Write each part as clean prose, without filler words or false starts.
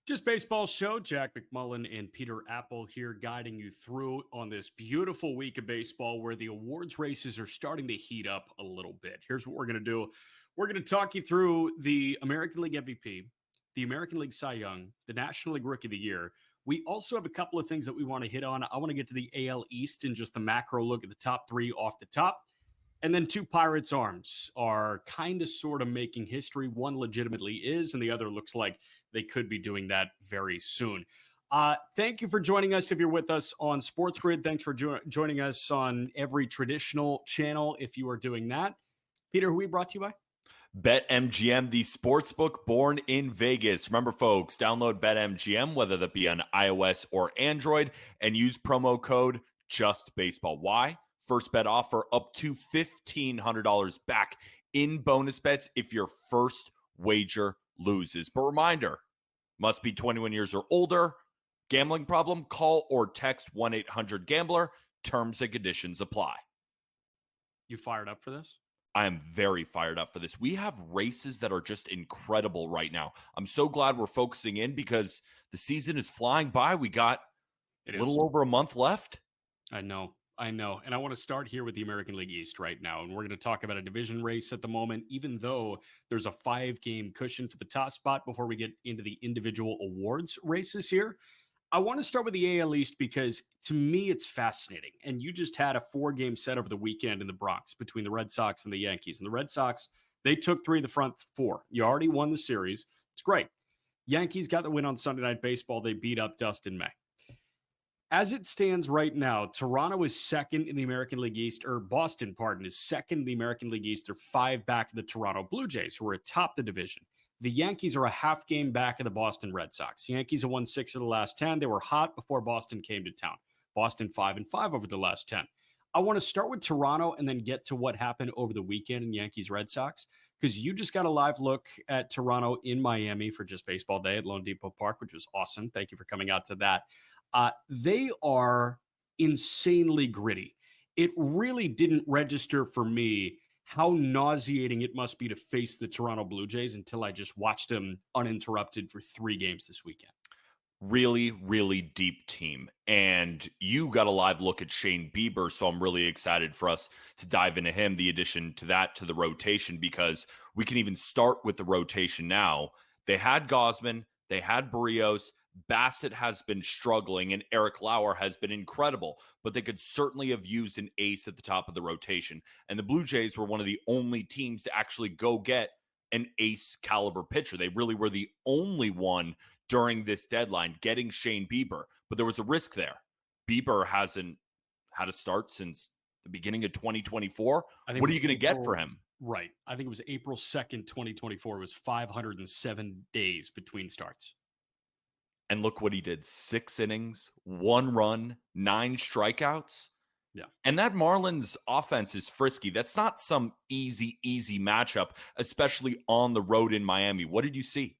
Just Baseball Show. Jack McMullen and Peter Appel here guiding you through on this beautiful week of baseball where the awards races are starting to heat up a little bit. Here's what we're going to do. We're going to talk you through the American League MVP, the American League Cy Young, the National League Rookie of the Year. We also have a couple of things that we want to hit on. I want to get to the AL East and just the macro look at the top three off the top. And then two Pirates arms are kind of sort of making history. One legitimately is, and the other looks like they could be doing that very soon. Thank you for joining us if you're with us on SportsGrid. Thanks for joining us on every traditional channel if you are doing that. Peter, who we brought to you by? BetMGM, the sportsbook born in Vegas. Remember, folks, download BetMGM, whether that be on iOS or Android, and use promo code JUSTBASEBALL. Why? First bet offer up to $1,500 back in bonus bets if your first wager loses. But reminder, must be 21 years or older. Gambling problem? Call or text 1-800-GAMBLER. Terms and conditions apply. You fired up for this? I am very fired up for this. We have races that are just incredible right now. I'm so glad we're focusing in because the season is flying by. We got a little over a month left. I know. And I want to start here with the American League East right now. And we're going to talk about a division race at the moment, even though there's a 5-game cushion for the top spot before we get into the individual awards races here. I want to start with the AL East because to me, it's fascinating. And you just had a 4-game set over the weekend in the Bronx between the Red Sox and the Yankees. And the Red Sox, they took 3 of the front 4. You already won the series. It's great. Yankees got the win on Sunday Night Baseball. They beat up Dustin May. As it stands right now, Toronto is second in the American League East, or Boston, is second in the American League East. They're 5 back of the Toronto Blue Jays, who are atop the division. The Yankees are a half game back of the Boston Red Sox. The Yankees have won 6 of the last 10. They were hot before Boston came to town. Boston 5-5 over the last 10. I want to start with Toronto and then get to what happened over the weekend in Yankees Red Sox, because you just got a live look at Toronto in Miami for Just Baseball Day at Lone Depot Park, which was awesome. Thank you for coming out to that. They are insanely gritty. It really didn't register for me how nauseating it must be to face the Toronto Blue Jays until I just watched them uninterrupted for 3 games this weekend. Really, really deep team. And you got a live look at Shane Bieber, so I'm really excited for us to dive into him, the addition to that, to the rotation, because we can even start with the rotation now. They had Gausman, they had Barrios, Bassett has been struggling, and Eric Lauer has been incredible, but they could certainly have used an ace at the top of the rotation. And the Blue Jays were one of the only teams to actually go get an ace caliber pitcher. They really were the only one during this deadline getting Shane Bieber, but there was a risk there. Bieber hasn't had a start since the beginning of 2024. What are you going to get for him? Right. I think it was April 2nd, 2024. It was 507 days between starts. And look what he did. 6 innings, 1 run, 9 strikeouts. Yeah. And that Marlins offense is frisky. That's not some easy matchup, especially on the road in Miami. What did you see?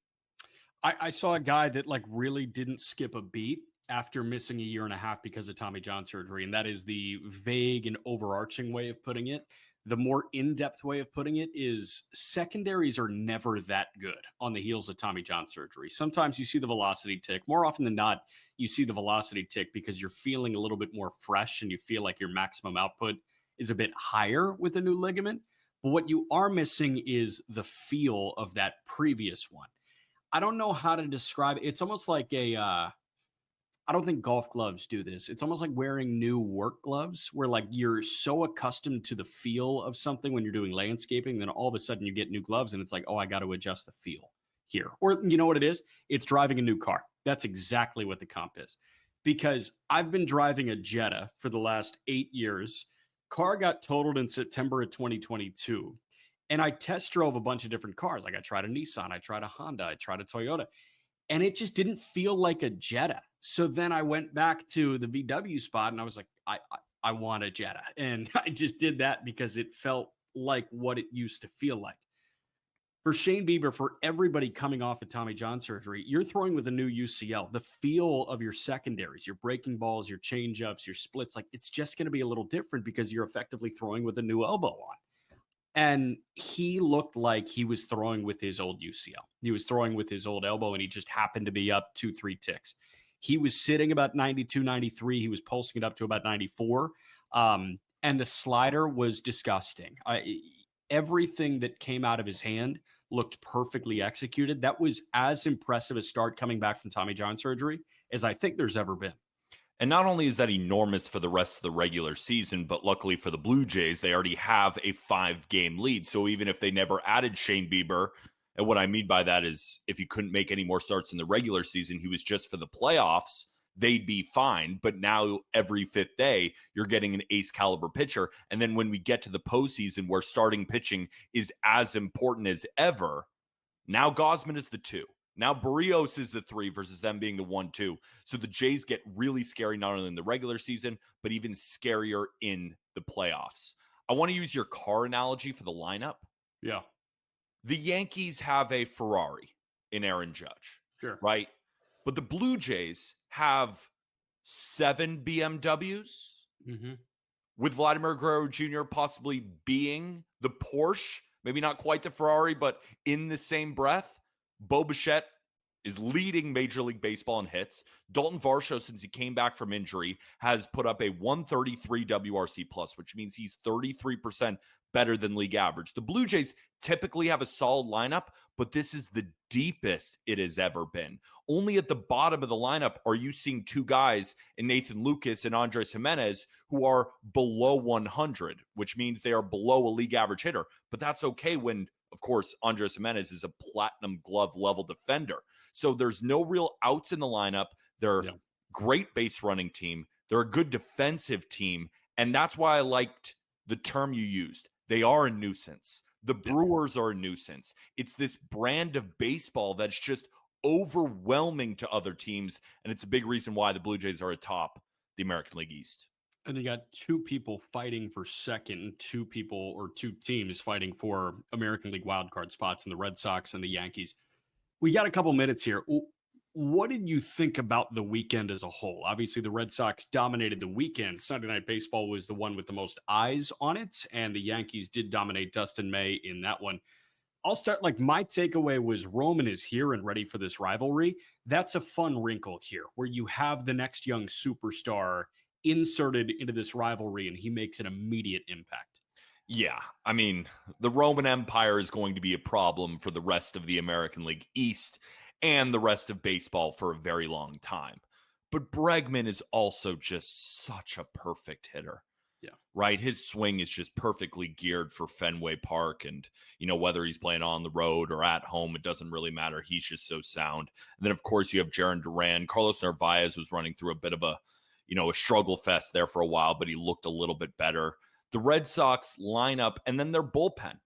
I saw a guy that really didn't skip a beat after missing a year and a half because of Tommy John surgery. And that is the vague and overarching way of putting it. The more in-depth way of putting it is secondaries are never that good on the heels of Tommy John surgery. Sometimes you see the velocity tick. More often than not, you see the velocity tick because you're feeling a little bit more fresh and you feel like your maximum output is a bit higher with a new ligament. But what you are missing is the feel of that previous one. I don't know how to describe it. It's almost like I don't think golf gloves do this. It's almost like wearing new work gloves where you're so accustomed to the feel of something when you're doing landscaping, then all of a sudden you get new gloves and it's like, oh, I got to adjust the feel here. Or you know what it is? It's driving a new car. That's exactly what the comp is. Because I've been driving a Jetta for the last 8 years. Car got totaled in September of 2022. And I test drove a bunch of different cars. I tried a Nissan, I tried a Honda, I tried a Toyota. And it just didn't feel like a Jetta. So then I went back to the VW spot and I was like, I want a Jetta. And I just did that because it felt like what it used to feel like. For Shane Bieber, for everybody coming off of Tommy John surgery, you're throwing with a new UCL. The feel of your secondaries, your breaking balls, your changeups, your splits, it's just going to be a little different because you're effectively throwing with a new elbow on. And he looked like he was throwing with his old UCL. He was throwing with his old elbow, and he just happened to be up 2-3 ticks. He was sitting about 92, 93. He was pulsing it up to about 94. And the slider was disgusting. Everything that came out of his hand looked perfectly executed. That was as impressive a start coming back from Tommy John surgery as I think there's ever been. And not only is that enormous for the rest of the regular season, but luckily for the Blue Jays, they already have a 5-game lead. So even if they never added Shane Bieber, and what I mean by that is if he couldn't make any more starts in the regular season, he was just for the playoffs, they'd be fine. But now every fifth day, you're getting an ace caliber pitcher. And then when we get to the postseason where starting pitching is as important as ever, now Gosman is the 2. Now Barrios is the 3 versus them being the 1-2. So the Jays get really scary not only in the regular season, but even scarier in the playoffs. I want to use your car analogy for the lineup. Yeah. The Yankees have a Ferrari in Aaron Judge, Sure. right? But the Blue Jays have 7 BMWs with Vladimir Guerrero Jr. possibly being the Porsche, maybe not quite the Ferrari, but in the same breath. Bo Bichette is leading Major League Baseball in hits. Dalton Varsho, since he came back from injury, has put up a 133 WRC plus, which means he's 33% better than league average. The Blue Jays typically have a solid lineup, but this is the deepest it has ever been. Only at the bottom of the lineup are you seeing 2 guys in Nathan Lucas and Andres Jimenez who are below 100, which means they are below a league average hitter. But that's okay when, of course, Andres Jimenez is a platinum glove level defender. So there's no real outs in the lineup. They're a great base running team. They're a good defensive team. And that's why I liked the term you used. They are a nuisance. The Brewers are a nuisance. It's this brand of baseball that's just overwhelming to other teams. And it's a big reason why the Blue Jays are atop the American League East. And you got 2 people fighting for second and 2 teams fighting for American League wildcard spots in the Red Sox and the Yankees. We got a couple minutes here. What did you think about the weekend as a whole? Obviously, the Red Sox dominated the weekend. Sunday Night Baseball was the one with the most eyes on it, and the Yankees did dominate Dustin May in that one. I'll start, my takeaway was Roman is here and ready for this rivalry. That's a fun wrinkle here, where you have the next young superstar inserted into this rivalry, and he makes an immediate impact. Yeah, I mean, the Roman Empire is going to be a problem for the rest of the American League East and the rest of baseball for a very long time. But Bregman is also just such a perfect hitter. Yeah. Right? His swing is just perfectly geared for Fenway Park. And, whether he's playing on the road or at home, it doesn't really matter. He's just so sound. And then, of course, you have Jarren Duran. Carlos Narvaez was running through a bit of a struggle fest there for a while, but he looked a little bit better. The Red Sox lineup and then their bullpen.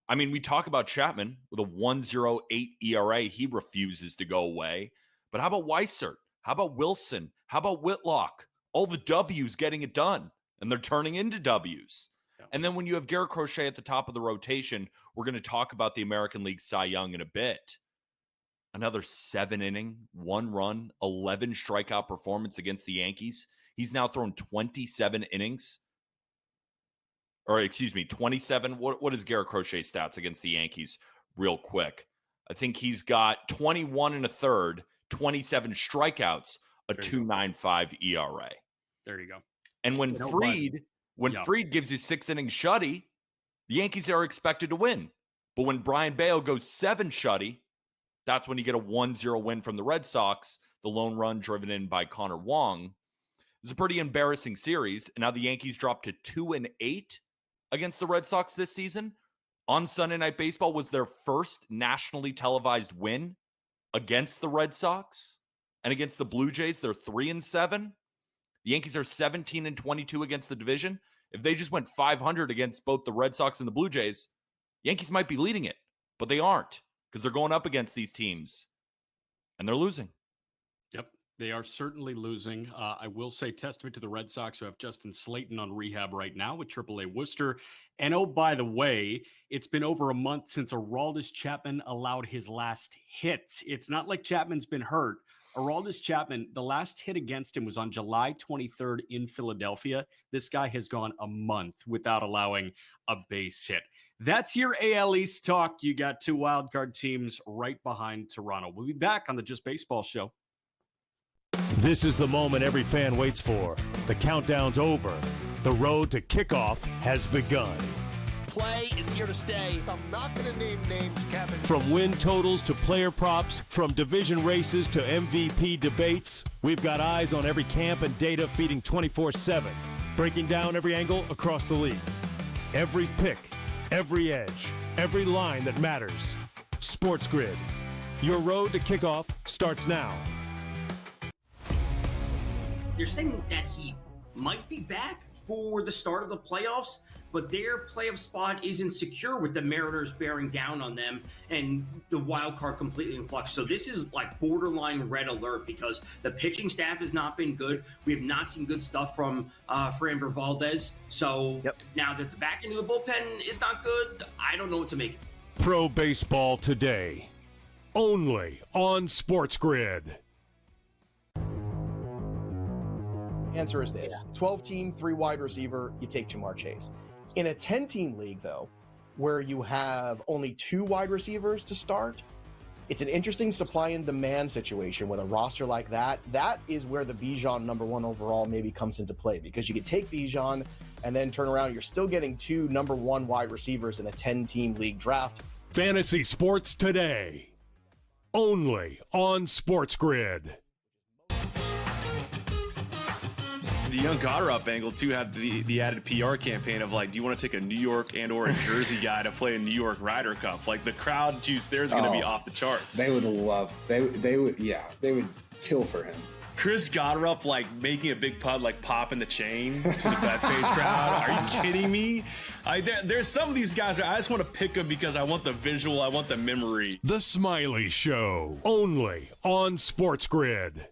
I mean, we talk about Chapman with a 1.08 ERA. He refuses to go away. But how about Weissert? How about Wilson? How about Whitlock? All the W's getting it done, and they're turning into W's. Yeah. And then when you have Garrett Crochet at the top of the rotation, we're going to talk about the American League Cy Young in a bit. Another 7-inning, 1-run, 11 strikeout performance against the Yankees. He's now thrown 27 innings. Or, 27. What is Garrett Crochet's stats against the Yankees real quick? I think he's got 21 and a third, 27 strikeouts, a 2.95 ERA. There you go. And when Fried gives you 6-inning shutty, the Yankees are expected to win. But when Brian Bale goes 7 shutty, that's when you get a 1-0 win from the Red Sox, the lone run driven in by Connor Wong. It was a pretty embarrassing series. And now the Yankees dropped to 2-8 against the Red Sox this season. On Sunday Night Baseball was their first nationally televised win against the Red Sox. And against the Blue Jays, they're 3-7. The Yankees are 17-22 against the division. If they just went 500 against both the Red Sox and the Blue Jays, Yankees might be leading it, but they aren't because they're going up against these teams and they're losing. Yep, they are certainly losing. I will say testament to the Red Sox who have Justin Slayton on rehab right now with AAA Worcester. And oh, by the way, it's been over a month since Aroldis Chapman allowed his last hit. It's not like Chapman's been hurt. Aroldis Chapman, the last hit against him was on July 23rd in Philadelphia. This guy has gone a month without allowing a base hit. That's your AL East talk. You got two wildcard teams right behind Toronto. We'll be back on the Just Baseball show. This is the moment every fan waits for. The countdown's over. The road to kickoff has begun. Play is here to stay. I'm not going to name names, Kevin. From win totals to player props, from division races to MVP debates, we've got eyes on every camp and data feeding 24/7, breaking down every angle across the league. Every pick, every edge, every line that matters. SportsGrid. Your road to kickoff starts now. They're saying that he might be back for the start of the playoffs, but their playoff spot isn't secure with the Mariners bearing down on them and the wild card completely in flux. So this is like borderline red alert because the pitching staff has not been good. We have not seen good stuff from Framber Valdez. So now that the back end of the bullpen is not good, I don't know what to make. Pro Baseball Today, only on SportsGrid. Answer is this. 12-team, 3 wide receiver, you take Jamar Chase. In a 10-team league, though, where you have only 2 wide receivers to start, it's an interesting supply and demand situation with a roster like that. That is where the Bijan number 1 overall maybe comes into play, because you could take Bijan and then turn around. You're still getting 2 number 1 wide receivers in a 10-team league draft. Fantasy Sports Today, only on SportsGrid. The Young Goddard up angle too had the added PR campaign of like, do you want to take a New York and or a Jersey guy to play a New York Ryder Cup? Like the crowd juice there is going to be off the charts. They would love. They would kill for him. Chris Goddard like making a big putt, like popping the chain to the Bethpage crowd. Are you kidding me? There's some of these guys I just want to pick them because I want the visual, I want the memory. The Smiley Show, only on SportsGrid.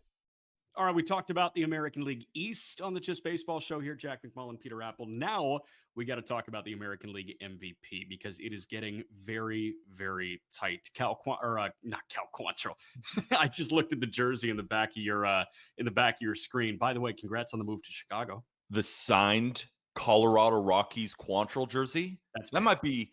All right, we talked about the American League East on the Just Baseball show here. Jack McMullen, Peter Appel. Now we got to talk about the American League MVP because it is getting very, very tight. Not Cal Quantrill. I just looked at the jersey in the back of your screen. By the way, congrats on the move to Chicago. The signed Colorado Rockies Quantrill jersey. That might be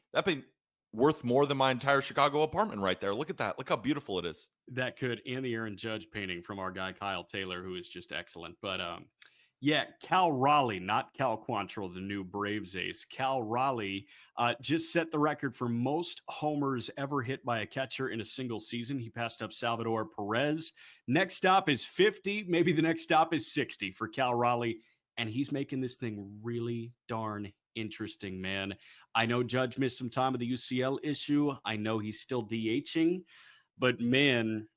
worth more than my entire Chicago apartment right there. Look at that. Look how beautiful it is. That could, and the Aaron Judge painting from our guy Kyle Taylor, who is just excellent. But Cal Raleigh, not Cal Quantrill, the new Braves ace. Cal Raleigh just set the record for most homers ever hit by a catcher in a single season. He passed up Salvador Perez. Next stop is 50. Maybe the next stop is 60 for Cal Raleigh. And he's making this thing really darn interesting, man. I know Judge missed some time with the UCL issue. I know he's still DHing. But, man,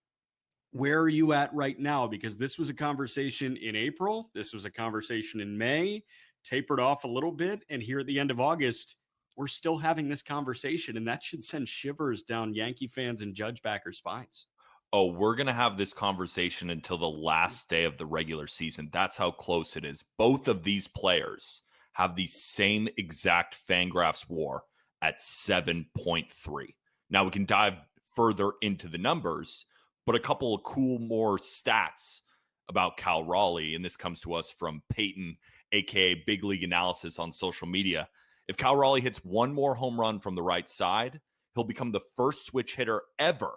where are you at right now? Because this was a conversation in April. This was a conversation in May, tapered off a little bit. And here at the end of August, we're still having this conversation. And that should send shivers down Yankee fans and Judge backer spines. Oh, we're going to have this conversation until the last day of the regular season. That's how close it is. Both of these players have the same exact Fangraphs WAR at 7.3. Now, we can dive further into the numbers, but a couple of cool more stats about Cal Raleigh, and this comes to us from Peyton, aka Big League Analysis on social media. If Cal Raleigh hits one more home run from the right side, he'll become the first switch hitter ever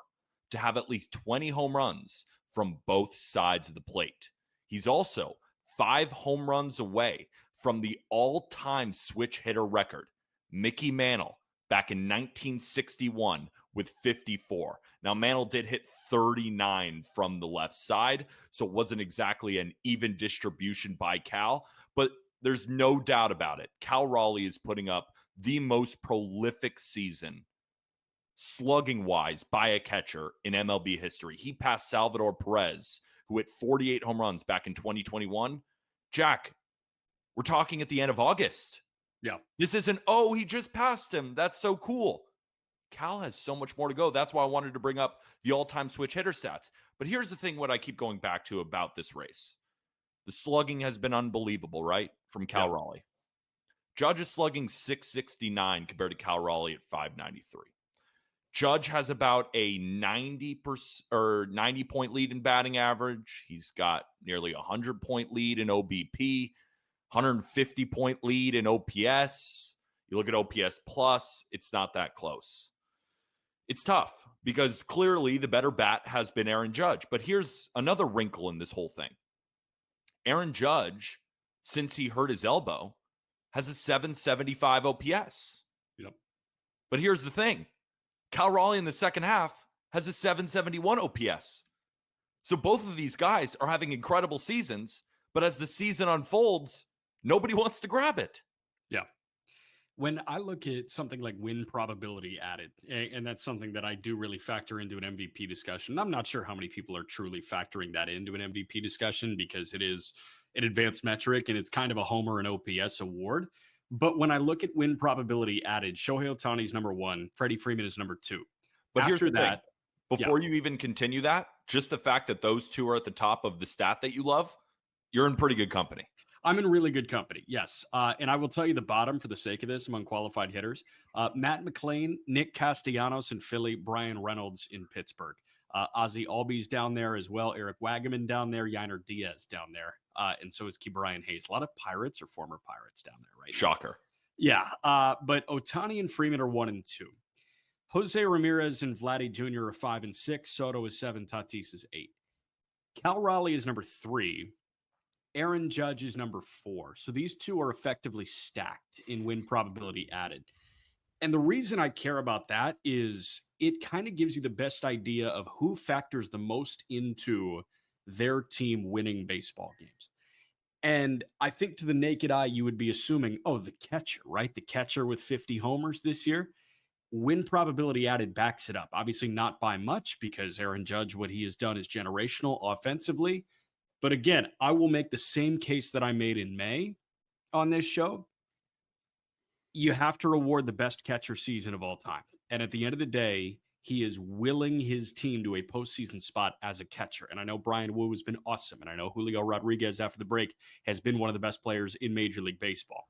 to have at least 20 home runs from both sides of the plate. He's also 5 home runs away from the all-time switch hitter record, Mickey Mantle, back in 1961 with 54. Now, Mantle did hit 39 from the left side, so it wasn't exactly an even distribution by Cal, but there's no doubt about it. Cal Raleigh is putting up the most prolific season slugging-wise by a catcher in MLB history. He passed Salvador Perez, who hit 48 home runs back in 2021. Jack, we're talking at the end of August. Yeah. This isn't, he just passed him. That's so cool. Cal has so much more to go. That's why I wanted to bring up the all-time switch hitter stats. But here's the thing, what I keep going back to about this race. The slugging has been unbelievable, right? From Cal Raleigh. Judge is slugging 669 compared to Cal Raleigh at 593. Judge has about a 90% or 90-point lead in batting average. He's got nearly a 100-point lead in OBP, 150-point lead in OPS. You look at OPS plus, it's not that close. It's tough because clearly the better bat has been Aaron Judge. But here's another wrinkle in this whole thing. Aaron Judge, since he hurt his elbow, has a 775 OPS. Yep. But here's the thing. Cal Raleigh in the second half has a 771 OPS. So both of these guys are having incredible seasons, but as the season unfolds, nobody wants to grab it. Yeah. When I look at something like win probability added, and that's something that I do really factor into an MVP discussion. I'm not sure how many people are truly factoring that into an MVP discussion because it is an advanced metric and it's kind of a homer and OPS award. But when I look at win probability added, Shohei Ohtani is number 1, Freddie Freeman is number 2. But After here's the that, thing. Before you even continue that, just the fact that those two are at the top of the stat that you love, you're in pretty good company. I'm in really good company, yes. And I will tell you the bottom for the sake of this among qualified hitters. Matt McLean, Nick Castellanos in Philly, Brian Reynolds in Pittsburgh. Ozzie Albies down there as well, Eric Wagaman down there, Yainer Diaz down there, and so is Brian Hayes. A lot of Pirates or former Pirates down there, right? Shocker. Yeah, but Ohtani and Freeman are 1 and 2. Jose Ramirez and Vladdy Jr. are 5 and 6. Soto is 7. Tatis is 8. Cal Raleigh is number 3. Aaron Judge is number 4. So these two are effectively stacked in win probability added. And the reason I care about that is it kind of gives you the best idea of who factors the most into their team winning baseball games. And I think to the naked eye, you would be assuming, oh, the catcher, right? The catcher with 50 homers this year. Win probability added backs it up. Obviously not by much because Aaron Judge, what he has done is generational offensively. But again, I will make the same case that I made in May on this show. You have to reward the best catcher season of all time. And at the end of the day, he is willing his team to a postseason spot as a catcher. And I know Brian Wu has been awesome. And I know Julio Rodriguez after the break has been one of the best players in Major League Baseball.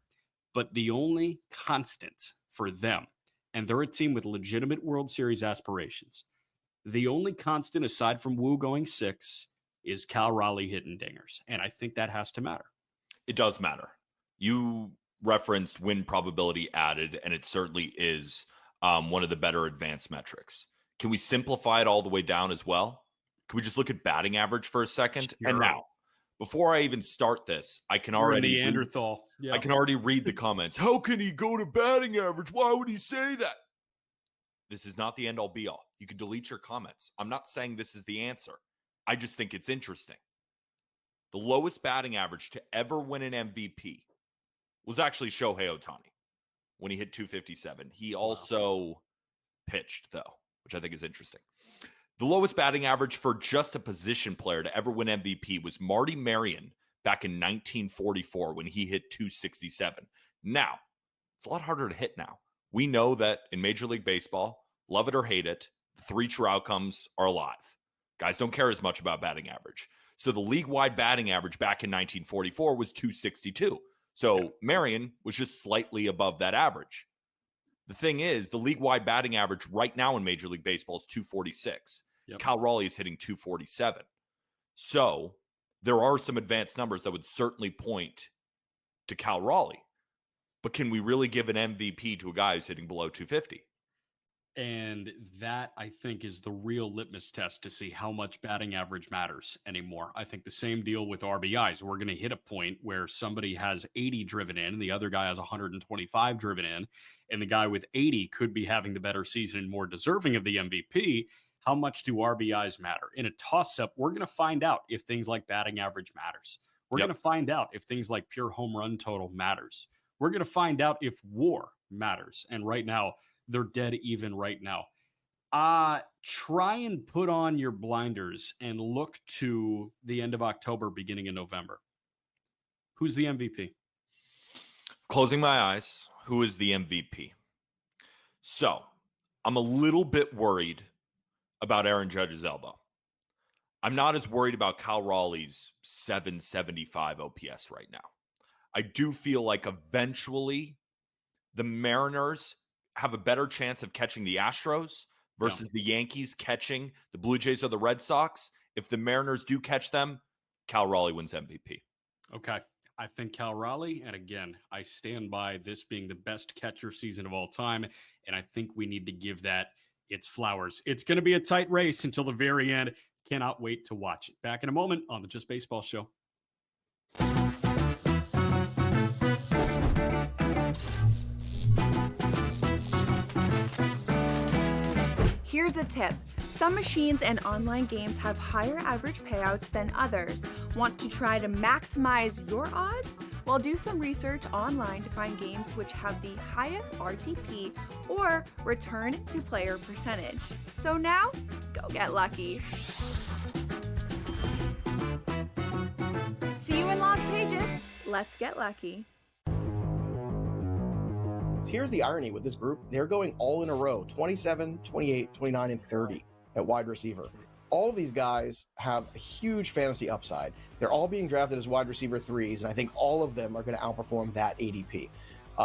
But the only constant for them, and they're a team with legitimate World Series aspirations, the only constant aside from Wu going 6 is Cal Raleigh hitting dingers. And I think that has to matter. It does matter. You referenced win probability added, and it certainly is one of the better advanced metrics. Can we simplify it all the way down as well? Can we just look at batting average for a second? Sure. And now, before I even start this, I can already Neanderthal. I can already read the comments. How can he go to batting average? Why would he say that? This is not the end all be all. You can delete your comments. I'm not saying this is the answer. I just think it's interesting. The lowest batting average to ever win an MVP was actually Shohei Ohtani when he hit 257. He also pitched, though, which I think is interesting. The lowest batting average for just a position player to ever win MVP was Marty Marion back in 1944 when he hit 267. Now, it's a lot harder to hit now. We know that in Major League Baseball, love it or hate it, 3 true outcomes are alive. Guys don't care as much about batting average. So the league-wide batting average back in 1944 was 262. So Marion was just slightly above that average. The thing is, the league-wide batting average right now in Major League Baseball is 246. Yep. Cal Raleigh is hitting 247. So there are some advanced numbers that would certainly point to Cal Raleigh. But can we really give an MVP to a guy who's hitting below 250? And that, I think, is the real litmus test to see how much batting average matters anymore. I think the same deal with RBIs. We're going to hit a point where somebody has 80 driven in, and the other guy has 125 driven in, and the guy with 80 could be having the better season and more deserving of the MVP. How much do RBIs matter? In a toss-up, we're going to find out if things like batting average matters. We're going to find out if things like pure home run total matters. We're going to find out if WAR matters. And right now, they're dead even right now. Try and put on your blinders and look to the end of October, beginning of November. Who's the MVP? Closing my eyes, who is the MVP? So, I'm a little bit worried about Aaron Judge's elbow. I'm not as worried about Cal Raleigh's 775 OPS right now. I do feel like eventually the Mariners have a better chance of catching the Astros versus the Yankees catching the Blue Jays or the Red Sox. If the Mariners do catch them, Cal Raleigh wins MVP. Okay. I think Cal Raleigh, and again, I stand by this being the best catcher season of all time, and I think we need to give that its flowers. It's going to be a tight race until the very end. Cannot wait to watch it. Back in a moment on the Just Baseball Show. Here's a tip. Some machines and online games have higher average payouts than others. Want to try to maximize your odds? Well, do some research online to find games which have the highest RTP or return to player percentage. So now, go get lucky. See you in Las Vegas. Let's get lucky. Here's the irony with this group. They're going all in a row, 27, 28, 29, and 30 at wide receiver. All of these guys have a huge fantasy upside. They're all being drafted as wide receiver 3s, and I think all of them are going to outperform that ADP.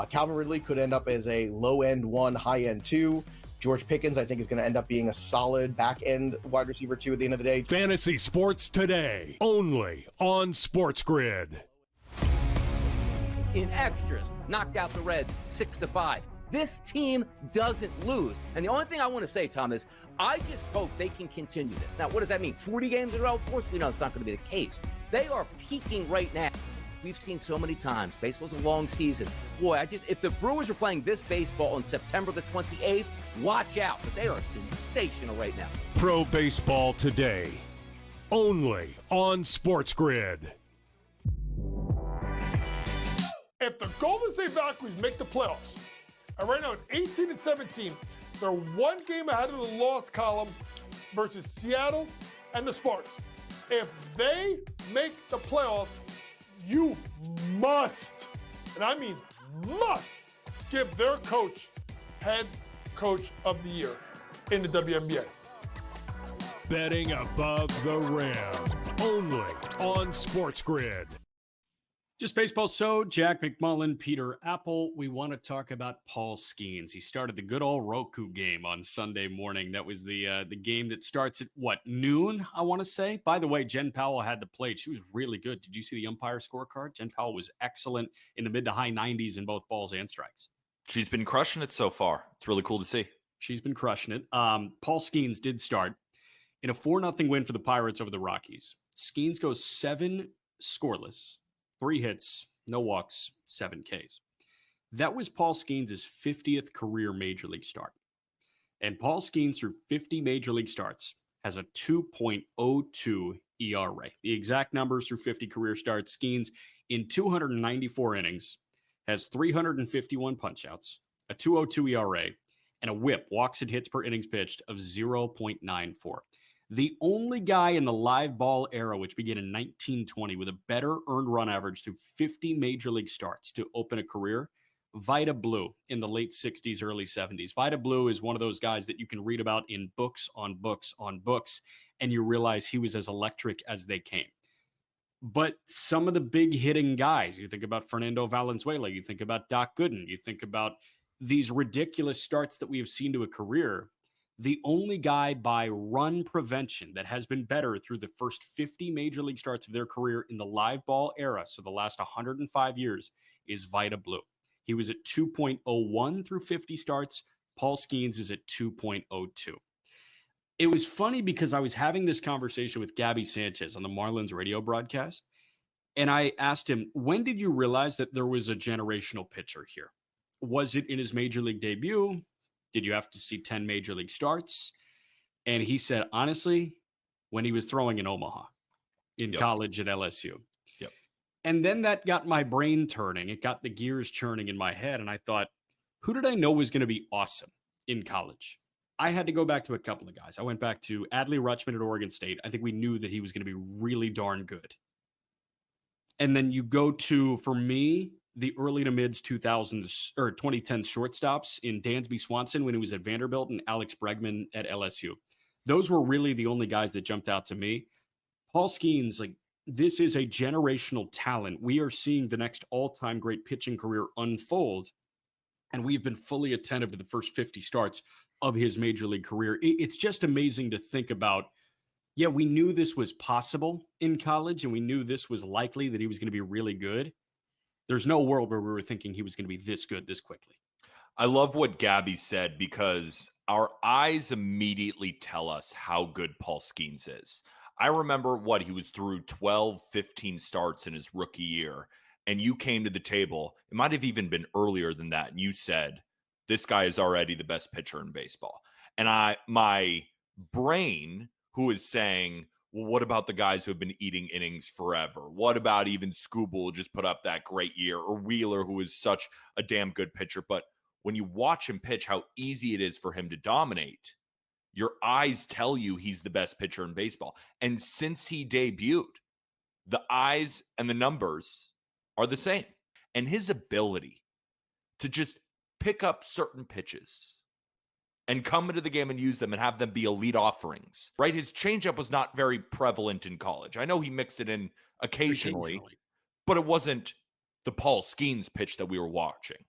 Calvin Ridley could end up as a low-end 1, high-end 2. George Pickens, I think, is going to end up being a solid back-end wide receiver 2 at the end of the day. Fantasy sports today, only on SportsGrid. In extras, knocked out the Reds 6-5. This team doesn't lose. And the only thing I want to say, Tom, is I just hope they can continue this. Now, what does that mean? 40 games in a row? Of course, we know it's not going to be the case. They are peaking right now. We've seen so many times. Baseball's a long season. Boy, if the Brewers are playing this baseball on September the 28th, watch out, because they are sensational right now. Pro Baseball Today, only on SportsGrid. If the Golden State Valkyries make the playoffs, and right now at 18 and 17, they're one game ahead of the loss column versus Seattle and the Spartans. If they make the playoffs, you must, and I mean must, give their coach head coach of the year in the WNBA. Betting above the rim, only on SportsGrid. Just Baseball So, Jack McMullen, Peter Appel. We want to talk about Paul Skeens. He started the good old Roku game on Sunday morning. That was the game that starts at, noon, I want to say? By the way, Jen Powell had the plate. She was really good. Did you see the umpire scorecard? Jen Powell was excellent in the mid to high 90s in both balls and strikes. She's been crushing it so far. It's really cool to see. She's been crushing it. Paul Skeens did start in a 4-0 win for the Pirates over the Rockies. Skeens goes 7 scoreless. 3 hits, no walks, 7 Ks. That was Paul Skeens' 50th career Major League start. And Paul Skeens, through 50 Major League starts, has a 2.02 ERA. The exact numbers through 50 career starts: Skeens, in 294 innings, has 351 punchouts, a 2.02 ERA, and a whip, walks and hits per innings pitched, of 0.94. The only guy in the live ball era, which began in 1920, with a better earned run average through 50 Major League starts to open a career, Vida Blue, in the late 60s, early 70s. Vida Blue is one of those guys that you can read about in books on books on books, and you realize he was as electric as they came. But some of the big hitting guys, you think about Fernando Valenzuela, you think about Doc Gooden, you think about these ridiculous starts that we have seen to a career. The only guy by run prevention that has been better through the first 50 Major League starts of their career in the live ball era, so the last 105 years, is Vida Blue. He was at 2.01 through 50 starts. Paul Skeens is at 2.02. It was funny because I was having this conversation with Gabby Sanchez on the Marlins radio broadcast, and I asked him, when did you realize that there was a generational pitcher here? Was it in his Major League debut? Did you have to see 10 Major League starts? And he said, honestly, when he was throwing in Omaha, in college at LSU. Yep. And then that got my brain turning. It got the gears churning in my head. And I thought, who did I know was going to be awesome in college? I had to go back to a couple of guys. I went back to Adley Rutschman at Oregon State. I think we knew that he was going to be really darn good. And then you go to, for me, the early to mids 2000s or 2010 shortstops in Dansby Swanson when he was at Vanderbilt and Alex Bregman at LSU. Those were really the only guys that jumped out to me. Paul Skeens, this is a generational talent. We are seeing the next all-time great pitching career unfold, and we've been fully attentive to the first 50 starts. of his major league career. It's just amazing to think about. Yeah, we knew this was possible in college, and we knew this was likely that he was going to be really good. There's no world where we were thinking he was going to be this good this quickly. I love what Gabby said because our eyes immediately tell us how good Paul Skeens is. I remember he was through 12, 15 starts in his rookie year, and you came to the table. It might have even been earlier than that, and you said, this guy is already the best pitcher in baseball. And my brain, who is saying, well, what about the guys who have been eating innings forever? What about even Skubal, who just put up that great year, or Wheeler, who is such a damn good pitcher? But when you watch him pitch, how easy it is for him to dominate, your eyes tell you he's the best pitcher in baseball. And since he debuted, the eyes and the numbers are the same. And his ability to just pick up certain pitches and come into the game and use them and have them be elite offerings, right? His changeup was not very prevalent in college. I know he mixed it in occasionally, but it wasn't the Paul Skeens pitch that we were watching.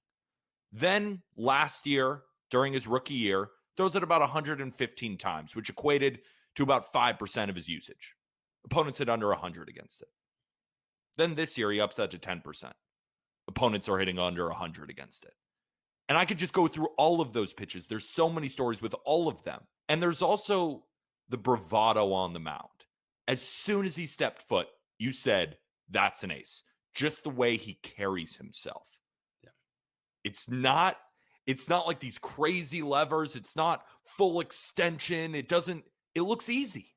Then last year, during his rookie year, throws it about 115 times, which equated to about 5% of his usage. Opponents hit under 100 against it. Then this year, he ups that to 10%. Opponents are hitting under 100 against it. And I could just go through all of those pitches. There's so many stories with all of them. And there's also the bravado on the mound. As soon as he stepped foot, you said, that's an ace. Just the way he carries himself. Yeah. It's not like these crazy levers. It's not full extension. It looks easy.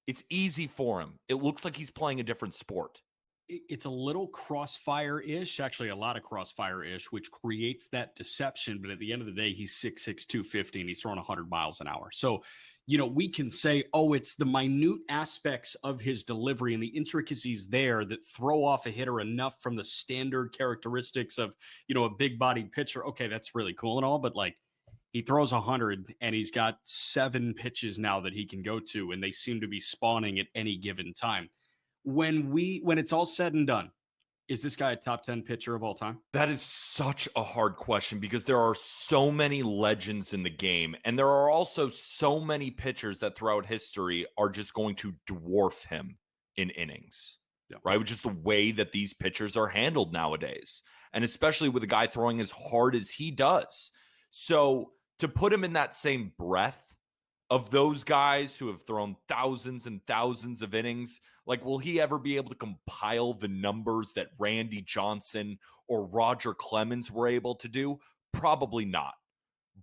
It's easy for him. It looks like he's playing a different sport. It's a little crossfire-ish, actually a lot of crossfire-ish, which creates that deception. But at the end of the day, he's 6'6", 250, and he's throwing 100 miles an hour. So, we can say, it's the minute aspects of his delivery and the intricacies there that throw off a hitter enough from the standard characteristics of, a big-bodied pitcher. Okay, that's really cool and all, but he throws 100 and he's got 7 pitches now that he can go to, and they seem to be spawning at any given time. When it's all said and done, is this guy a top 10 pitcher of all time? That is such a hard question because there are so many legends in the game, and there are also so many pitchers that throughout history are just going to dwarf him in innings, right? Which is the way that these pitchers are handled nowadays, and especially with a guy throwing as hard as he does. So to put him in that same breath of those guys who have thrown thousands and thousands of innings, will he ever be able to compile the numbers that Randy Johnson or Roger Clemens were able to do? Probably not.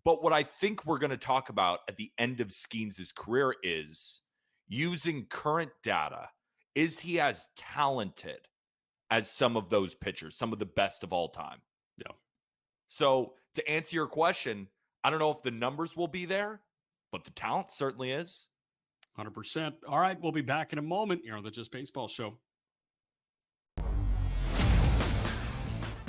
But what I think we're going to talk about at the end of Skeens' career is using current data. Is he as talented as some of those pitchers, some of the best of all time? Yeah. So to answer your question, I don't know if the numbers will be there, but the talent certainly is. 100%. All right, we'll be back in a moment here on the Just Baseball Show.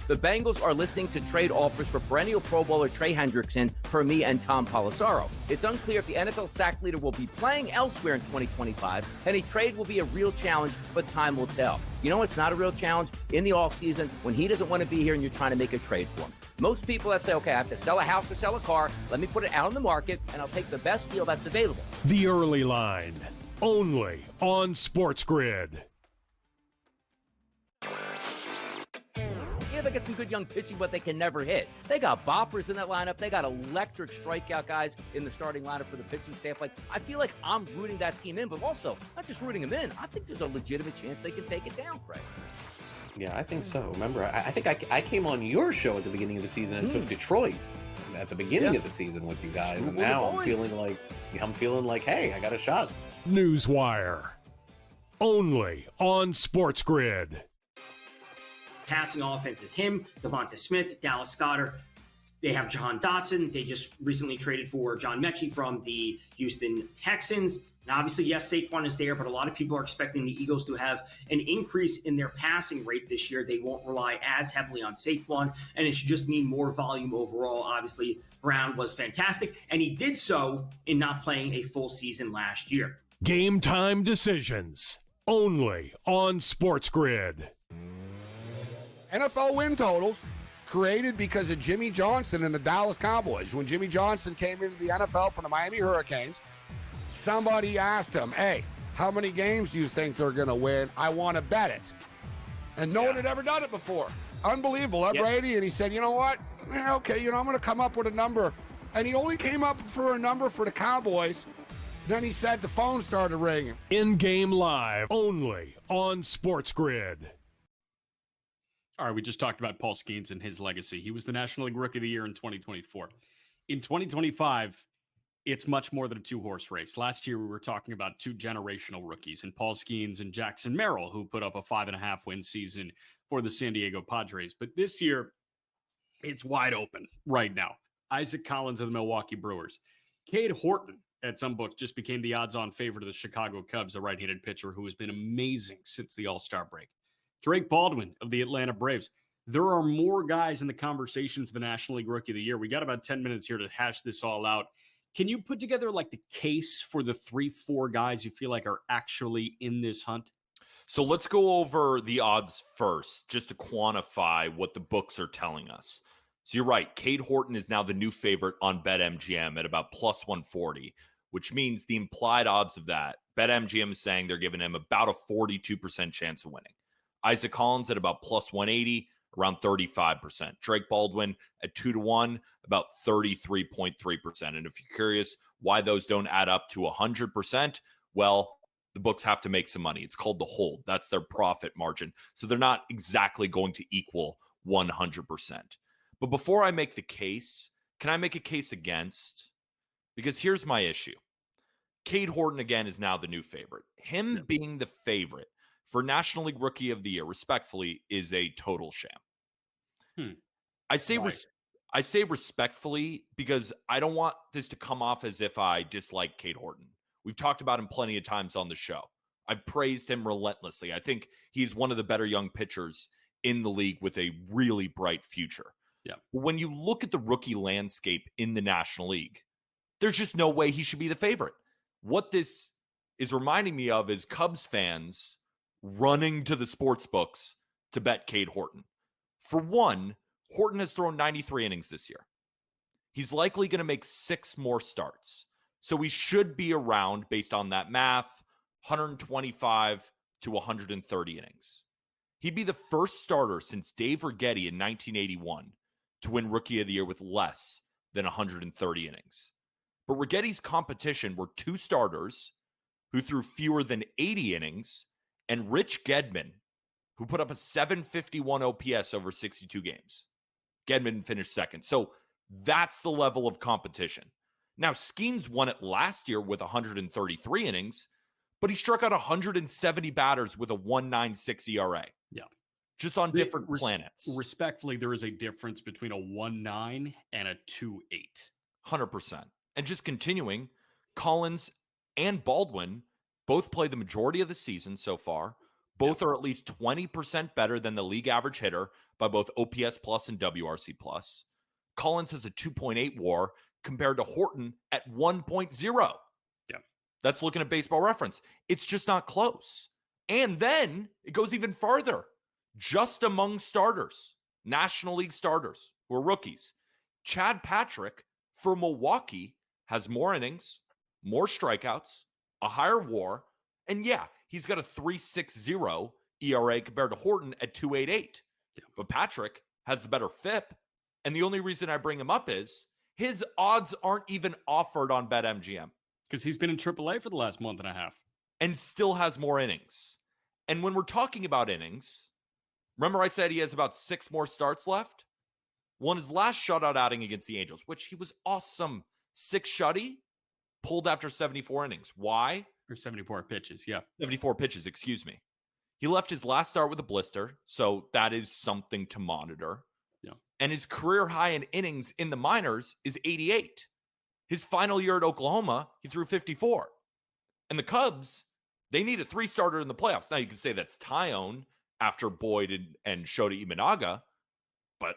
The Bengals are listening to trade offers for perennial Pro Bowler Trey Hendrickson per me and Tom Pelissaro. It's unclear if the NFL sack leader will be playing elsewhere in 2025, and a trade will be a real challenge, but time will tell. It's not a real challenge in the offseason when he doesn't want to be here and you're trying to make a trade for him. Most people that say, okay, I have to sell a house or sell a car, let me put it out on the market, and I'll take the best deal that's available. The Early Line, only on SportsGrid. Yeah, they got some good young pitching, but they can never hit. They got boppers in that lineup. They got electric strikeout guys in the starting lineup for the pitching staff. I feel like I'm rooting that team in, but also not just rooting them in. I think there's a legitimate chance they can take it down, Craig. Yeah, I think so. Remember, I think I came on your show at the beginning of the season and took Detroit at the beginning of the season with you guys, and now I'm feeling like, hey, I got a shot. Newswire, only on SportsGrid. Passing offense is him, Devonta Smith, Dallas Goedert. They have Jahan Dotson. They just recently traded for John Mechie from the Houston Texans. Now, obviously, yes, Saquon is there, but a lot of people are expecting the Eagles to have an increase in their passing rate this year. They won't rely as heavily on Saquon, and it should just mean more volume overall. Obviously, Brown was fantastic, and he did so in not playing a full season last year. Game time decisions, only on SportsGrid. NFL win totals created because of Jimmy Johnson and the Dallas Cowboys. When Jimmy Johnson came into the NFL from the Miami Hurricanes, somebody asked him, hey, how many games do you think they're going to win? I want to bet it. And no one had ever done it before. Unbelievable, Brady? And he said, you know what? Okay, I'm going to come up with a number. And he only came up for a number for the Cowboys. Then he said the phone started ringing. In-game live, only on SportsGrid. All right, we just talked about Paul Skeens and his legacy. He was the National League Rookie of the Year in 2024. In 2025, it's much more than a two-horse race. Last year, we were talking about two generational rookies, and Paul Skeens and Jackson Merrill, who put up a 5.5-win season for the San Diego Padres. But this year, it's wide open right now. Isaac Collins of the Milwaukee Brewers. Cade Horton, at some books, just became the odds-on favorite of the Chicago Cubs, a right-handed pitcher who has been amazing since the All-Star break. Drake Baldwin of the Atlanta Braves. There are more guys in the conversation for the National League Rookie of the Year. We got about 10 minutes here to hash this all out. Can you put together like the case for the 3-4 guys you feel like are actually in this hunt? So let's go over the odds first, just to quantify what the books are telling us. So you're right. Cade Horton is now the new favorite on BetMGM at about plus 140, which means the implied odds of that, BetMGM is saying they're giving him about a 42% chance of winning. Isaac Collins at about plus 180, around 35%. Drake Baldwin at 2-1, about 33.3%. And if you're curious why those don't add up to 100%, well, the books have to make some money. It's called the hold. That's their profit margin. So they're not exactly going to equal 100%. But before I make the case, can I make a case against? Because here's my issue. Cade Horton, again, is now the new favorite. Him being the favorite for National League Rookie of the Year, respectfully, is a total sham. I say respectfully because I don't want this to come off as if I dislike Cade Horton. We've talked about him plenty of times on the show. I've praised him relentlessly. I think he's one of the better young pitchers in the league with a really bright future. Yeah. When you look at the rookie landscape in the National League, there's just no way he should be the favorite. What this is reminding me of is Cubs fans running to the sports books to bet Cade Horton. For one, Horton has thrown 93 innings this year. He's likely going to make 6 more starts. So he should be around, based on that math, 125 to 130 innings. He'd be the first starter since Dave Righetti in 1981 to win Rookie of the Year with less than 130 innings. But Righetti's competition were 2 starters who threw fewer than 80 innings, and Rich Gedman, who put up a 751 OPS over 62 games. Gedman finished second. So that's the level of competition. Now, Skeens won it last year with 133 innings, but he struck out 170 batters with a 1.96 ERA. Yeah. Just on different planets. Respectfully, there is a difference between a 1.9 and a 2.8. 100%. And just continuing, Collins and Baldwin both played the majority of the season so far. Both are at least 20% better than the league average hitter by both OPS plus and WRC plus. Collins has a 2.8 WAR compared to Horton at 1.0. Yeah. That's looking at Baseball Reference. It's just not close. And then it goes even farther. Just among starters, National League starters who are rookies, Chad Patrick for Milwaukee has more innings, more strikeouts, a higher WAR, and yeah, he's got a 3.60 ERA compared to Horton at 2.88. Yeah. But Patrick has the better FIP, and the only reason I bring him up is his odds aren't even offered on BetMGM. Because he's been in AAA for the last month and a half. And still has more innings. And when we're talking about innings, remember I said he has about 6 more starts left? Well, in his last shutout outing against the Angels, which he was awesome, 6 shutty, pulled after 74 innings. Why? Or 74 pitches, yeah. 74 pitches, excuse me. He left his last start with a blister, so that is something to monitor. Yeah. And his career high in innings in the minors is 88. His final year at Oklahoma, he threw 54. And the Cubs, they need a 3-starter in the playoffs. Now, you can say that's Tyone after Boyd and Shota Imanaga, but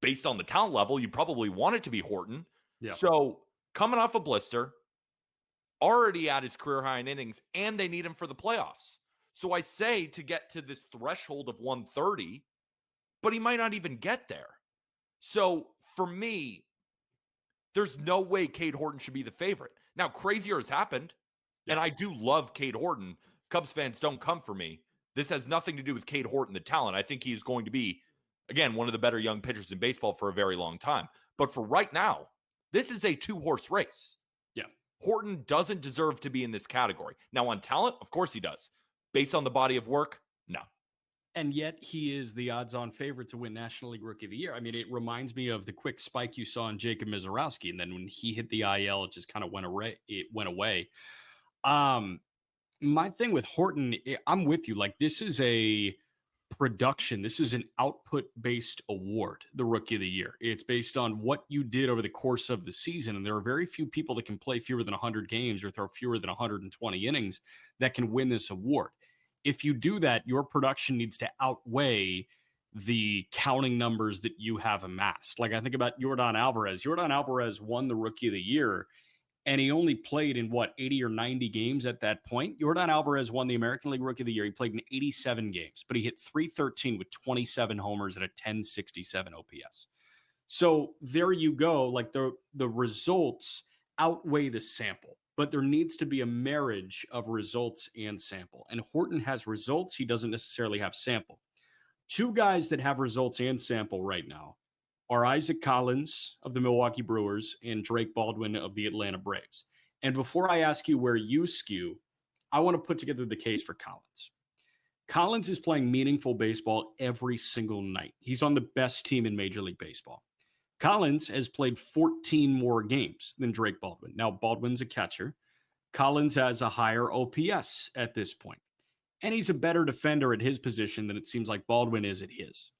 based on the talent level, you probably want it to be Horton. Yeah. So, coming off a blister, already at his career high in innings, and they need him for the playoffs. So I say to get to this threshold of 130, but he might not even get there. So for me, there's no way Cade Horton should be the favorite. Now, crazier has happened, and I do love Cade Horton. Cubs fans, don't come for me. This has nothing to do with Cade Horton, the talent. I think he is going to be, again, one of the better young pitchers in baseball for a very long time. But for right now, this is a two-horse race. Yeah. Horton doesn't deserve to be in this category. Now, on talent, of course he does. Based on the body of work, no. And yet he is the odds-on favorite to win National League Rookie of the Year. I mean, it reminds me of the quick spike you saw in Jacob Mizorowski, and then when he hit the IL, it just kind of went away. My thing with Horton, I'm with you. Like, this is a production. This is an output-based award, the Rookie of the Year. It's based on what you did over the course of the season, and there are very few people that can play fewer than 100 games or throw fewer than 120 innings that can win this award. If you do that, your production needs to outweigh the counting numbers that you have amassed. Like, I think about Yordan Alvarez. Yordan Alvarez won the Rookie of the Year, and he only played in, 80 or 90 games at that point. Yordan Alvarez won the American League Rookie of the Year. He played in 87 games, but he hit .313 with 27 homers at a .1067 OPS. So there you go. Like, the results outweigh the sample. But there needs to be a marriage of results and sample. And Horton has results. He doesn't necessarily have sample. Two guys that have results and sample right now are Isaac Collins of the Milwaukee Brewers and Drake Baldwin of the Atlanta Braves. And before I ask you where you skew, I want to put together the case for Collins. Collins is playing meaningful baseball every single night. He's on the best team in Major League Baseball. Collins has played 14 more games than Drake Baldwin. Now, Baldwin's a catcher. Collins has a higher OPS at this point. And he's a better defender at his position than it seems like Baldwin is at his.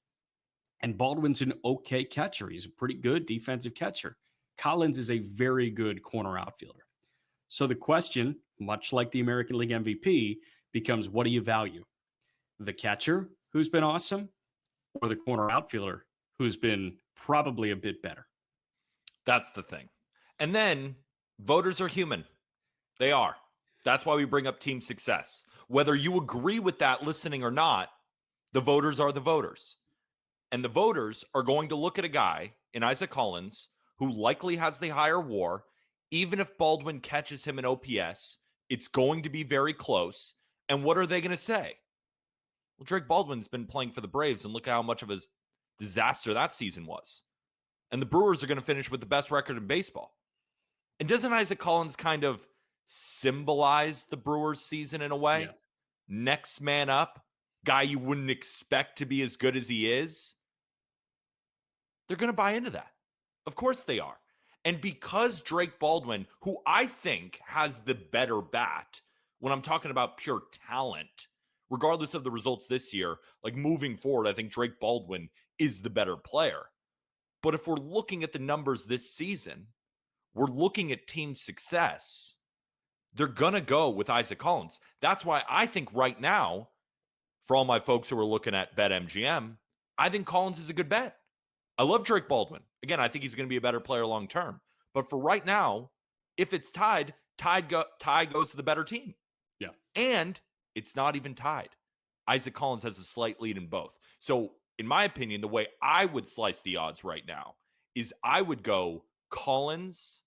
And Baldwin's an okay catcher. He's a pretty good defensive catcher. Collins is a very good corner outfielder. So the question, much like the American League MVP, becomes, what do you value? The catcher, who's been awesome, or the corner outfielder, who's been probably a bit better? That's the thing. And then voters are human. They are. That's why we bring up team success. Whether you agree with that listening or not, the voters are the voters. And the voters are going to look at a guy in Isaac Collins who likely has the higher WAR. Even if Baldwin catches him in OPS, it's going to be very close. And what are they going to say? Well, Drake Baldwin's been playing for the Braves, and look at how much of a disaster that season was. And the Brewers are going to finish with the best record in baseball. And doesn't Isaac Collins kind of symbolize the Brewers season in a way? Yeah. Next man up, guy you wouldn't expect to be as good as he is. They're going to buy into that. Of course they are. And because Drake Baldwin, who I think has the better bat, when I'm talking about pure talent, regardless of the results this year, like moving forward, I think Drake Baldwin is the better player. But if we're looking at the numbers this season, we're looking at team success. They're going to go with Isaac Collins. That's why I think right now, for all my folks who are looking at BetMGM, I think Collins is a good bet. I love Drake Baldwin. Again, I think he's going to be a better player long term. But for right now, if it's tied goes to the better team. Yeah. And it's not even tied. Isaac Collins has a slight lead in both. So, in my opinion, the way I would slice the odds right now is I would go Collins,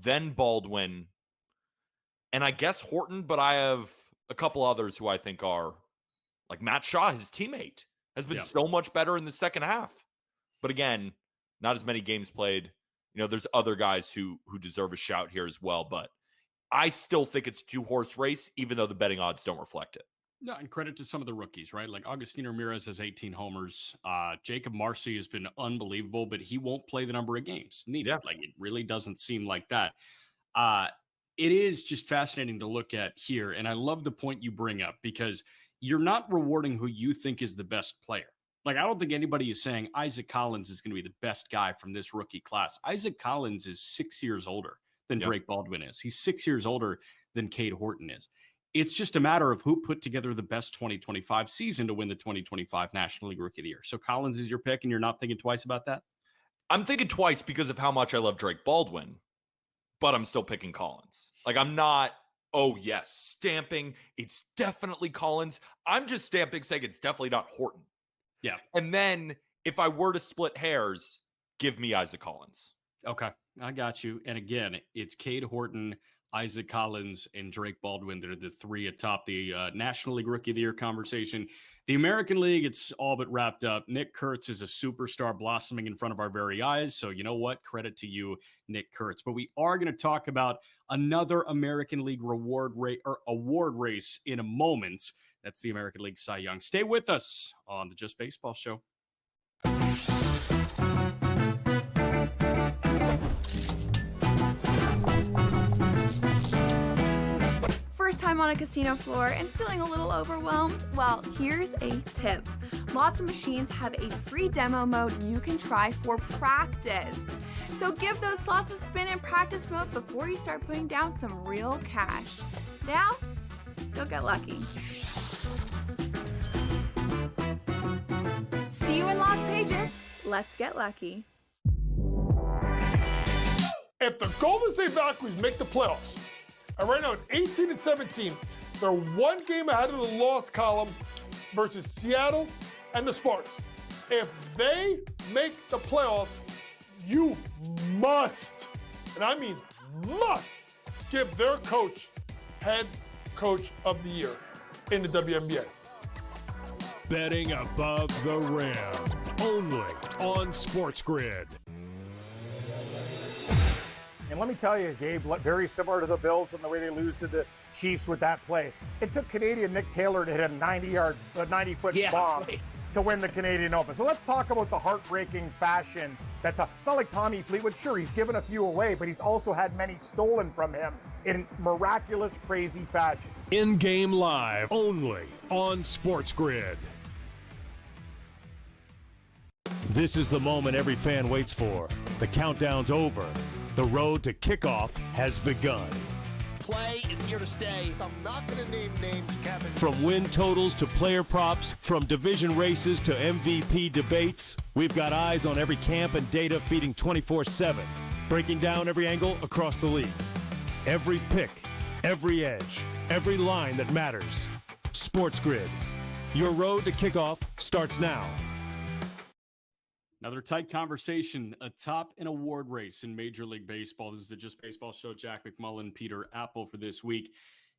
then Baldwin, and I guess Horton, but I have a couple others who I think are, like Matt Shaw, his teammate, has been so much better in the second half. But again, not as many games played. You know, there's other guys who deserve a shout here as well, but I still think it's a two-horse race, even though the betting odds don't reflect it. No, and credit to some of the rookies, right? Like Agustin Ramirez has 18 homers. Jacob Marcy has been unbelievable, but he won't play the number of games needed. Yeah. Like, it really doesn't seem like that. It is just fascinating to look at here, and I love the point you bring up because you're not rewarding who you think is the best player. Like, I don't think anybody is saying Isaac Collins is going to be the best guy from this rookie class. Isaac Collins is 6 years older than Drake Baldwin is. He's 6 years older than Cade Horton is. It's just a matter of who put together the best 2025 season to win the 2025 National League Rookie of the Year. So Collins is your pick, and you're not thinking twice about that? I'm thinking twice because of how much I love Drake Baldwin, but I'm still picking Collins. Like, I'm not, oh, yes, stamping, it's definitely Collins. I'm just stamping saying it's definitely not Horton. Yeah. And then if I were to split hairs, give me Isaac Collins. Okay, I got you. And again, it's Cade Horton, Isaac Collins, and Drake Baldwin that are the three atop the National League Rookie of the Year conversation. The American League, it's all but wrapped up. Nick Kurtz is a superstar blossoming in front of our very eyes. So you know what? Credit to you, Nick Kurtz. But we are going to talk about another American League award race in a moment. That's the American League Cy Young. Stay with us on the Just Baseball Show. First time on a casino floor and feeling a little overwhelmed? Well, here's a tip. Lots of machines have a free demo mode you can try for practice. So give those slots a spin in practice mode before you start putting down some real cash. Now, go get lucky. See you in Las Vegas. Let's get lucky. If the Golden State Valkyries make the playoffs, and right now at 18-17, they're one game ahead of the loss column versus Seattle and the Spartans. If they make the playoffs, you must, and I mean must, give their coach head coach of the year in the WNBA. Betting above the rim, only on SportsGrid. And let me tell you, Gabe, very similar to the Bills and the way they lose to the Chiefs with that play. It took Canadian Nick Taylor to hit a 90-foot bomb to win the Canadian Open. So let's talk about the heartbreaking fashion. It's not like Tommy Fleetwood. Sure, he's given a few away, but he's also had many stolen from him in miraculous, crazy fashion. In-game live, only on SportsGrid. This is the moment every fan waits for. The countdown's over. The road to kickoff has begun. Play is here to stay. I'm not going to name names, Kevin. From win totals to player props, from division races to MVP debates, we've got eyes on every camp and data feeding 24/7, breaking down every angle across the league. Every pick, every edge, every line that matters. SportsGrid. Your road to kickoff starts now. Another tight conversation atop an award race in Major League Baseball. This is the Just Baseball Show. Jack McMullen, Peter Appel for this week.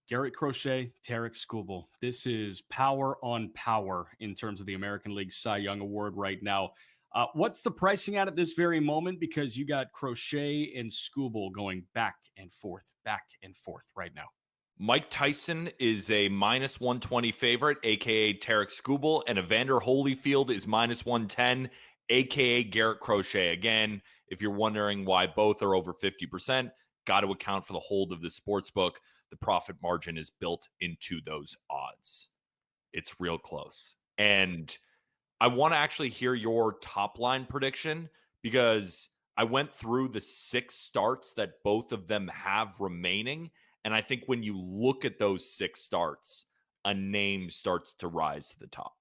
Garrett Crochet, Tarek Skubal. This is power on power in terms of the American League Cy Young Award right now. What's the pricing at this very moment? Because you got Crochet and Skubal going back and forth right now. Mike Tyson is a minus 120 favorite, a.k.a. Tarek Skubal, and Evander Holyfield is minus 110, a.k.a. Garrett Crochet. Again, if you're wondering why both are over 50%, got to account for the hold of the sports book. The profit margin is built into those odds. It's real close. And I want to actually hear your top line prediction, because I went through the 6 starts that both of them have remaining. And I think when you look at those 6 starts, a name starts to rise to the top.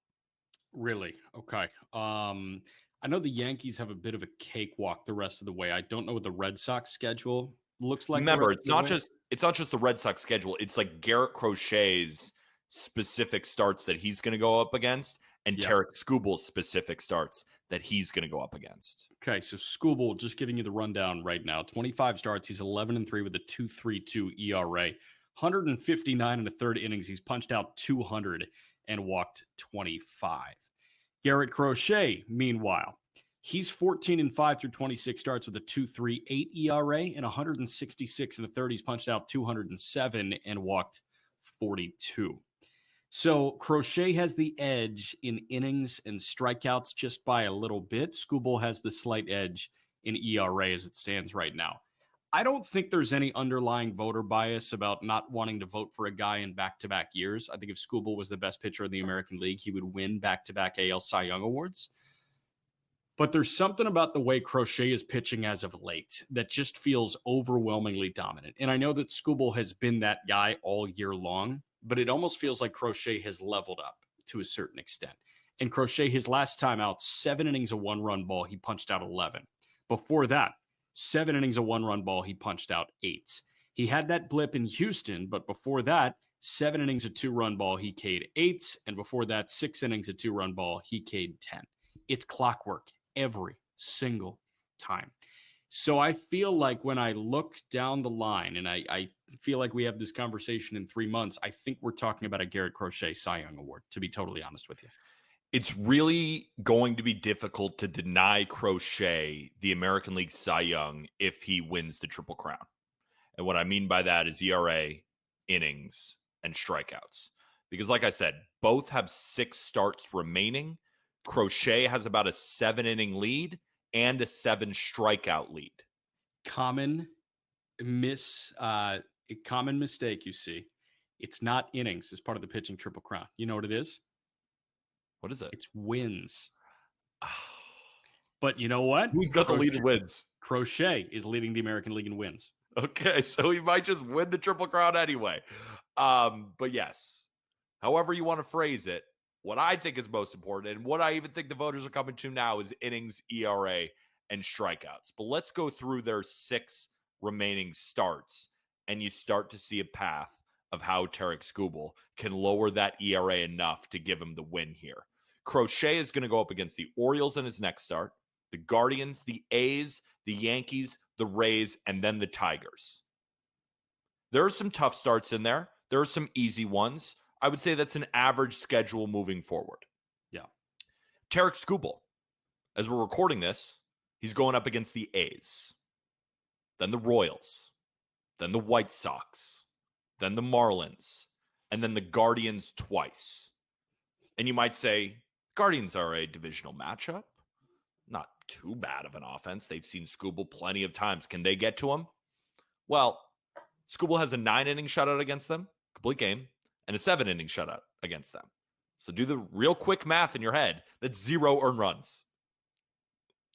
Really? Okay. I know the Yankees have a bit of a cakewalk the rest of the way. I don't know what the Red Sox schedule looks like. Remember, it's not just the Red Sox schedule. It's like Garrett Crochet's specific starts that he's going to go up against, and Tarek Skubal's specific starts that he's going to go up against. Okay, so Skubal, just giving you the rundown right now. 25 starts. He's 11-3 with a 2.32 ERA. 159 in the third innings. He's punched out 200 and walked 25. Garrett Crochet, meanwhile, he's 14-5 through 26 starts with a 2.38 ERA and 166 in the third. He's punched out 207 and walked 42. So Crochet has the edge in innings and strikeouts just by a little bit. Skubal has the slight edge in ERA as it stands right now. I don't think there's any underlying voter bias about not wanting to vote for a guy in back-to-back years. I think if Skubal was the best pitcher in the American League, he would win back-to-back AL Cy Young Awards. But there's something about the way Crochet is pitching as of late that just feels overwhelmingly dominant. And I know that Skubal has been that guy all year long, but it almost feels like Crochet has leveled up to a certain extent. And Crochet, his last time out, 7 innings of 1-run ball, he punched out 11. Before that, 7 innings of 1-run ball, he punched out 8. He had that blip in Houston, but before that, 7 innings of 2-run ball, he K'd 8. And before that, 6 innings of 2-run ball, he K'd 10. It's clockwork every single time. So I feel like when I look down the line, and I feel like we have this conversation in 3 months, I think we're talking about a Garrett Crochet Cy Young Award, to be totally honest with you. It's really going to be difficult to deny Crochet the American League Cy Young if he wins the Triple Crown. And what I mean by that is ERA, innings, and strikeouts. Because like I said, both have 6 starts remaining. Crochet has about a 7-inning lead and a 7 strikeout lead. Common mistake you see. It's not innings as part of the pitching Triple Crown. You know what it is? What is it? It's wins. But you know what? Who's got the lead in wins? Crochet is leading the American League in wins. Okay, so he might just win the Triple Crown anyway. But yes, however you want to phrase it, what I think is most important, and what I even think the voters are coming to now, is innings, ERA, and strikeouts. But let's go through their 6 remaining starts, and you start to see a path of how Tarek Skubal can lower that ERA enough to give him the win here. Crochet is going to go up against the Orioles in his next start, the Guardians, the A's, the Yankees, the Rays, and then the Tigers. There are some tough starts in there. There are some easy ones. I would say that's an average schedule moving forward. Yeah. Tarek Skubal, as we're recording this, he's going up against the A's, then the Royals, then the White Sox, then the Marlins, and then the Guardians twice. And you might say, Guardians are a divisional matchup. Not too bad of an offense. They've seen Skubal plenty of times. Can they get to him? Well, Skubal has a 9-inning shutout against them, complete game, and a 7-inning shutout against them. So do the real quick math in your head. That's 0 earned runs,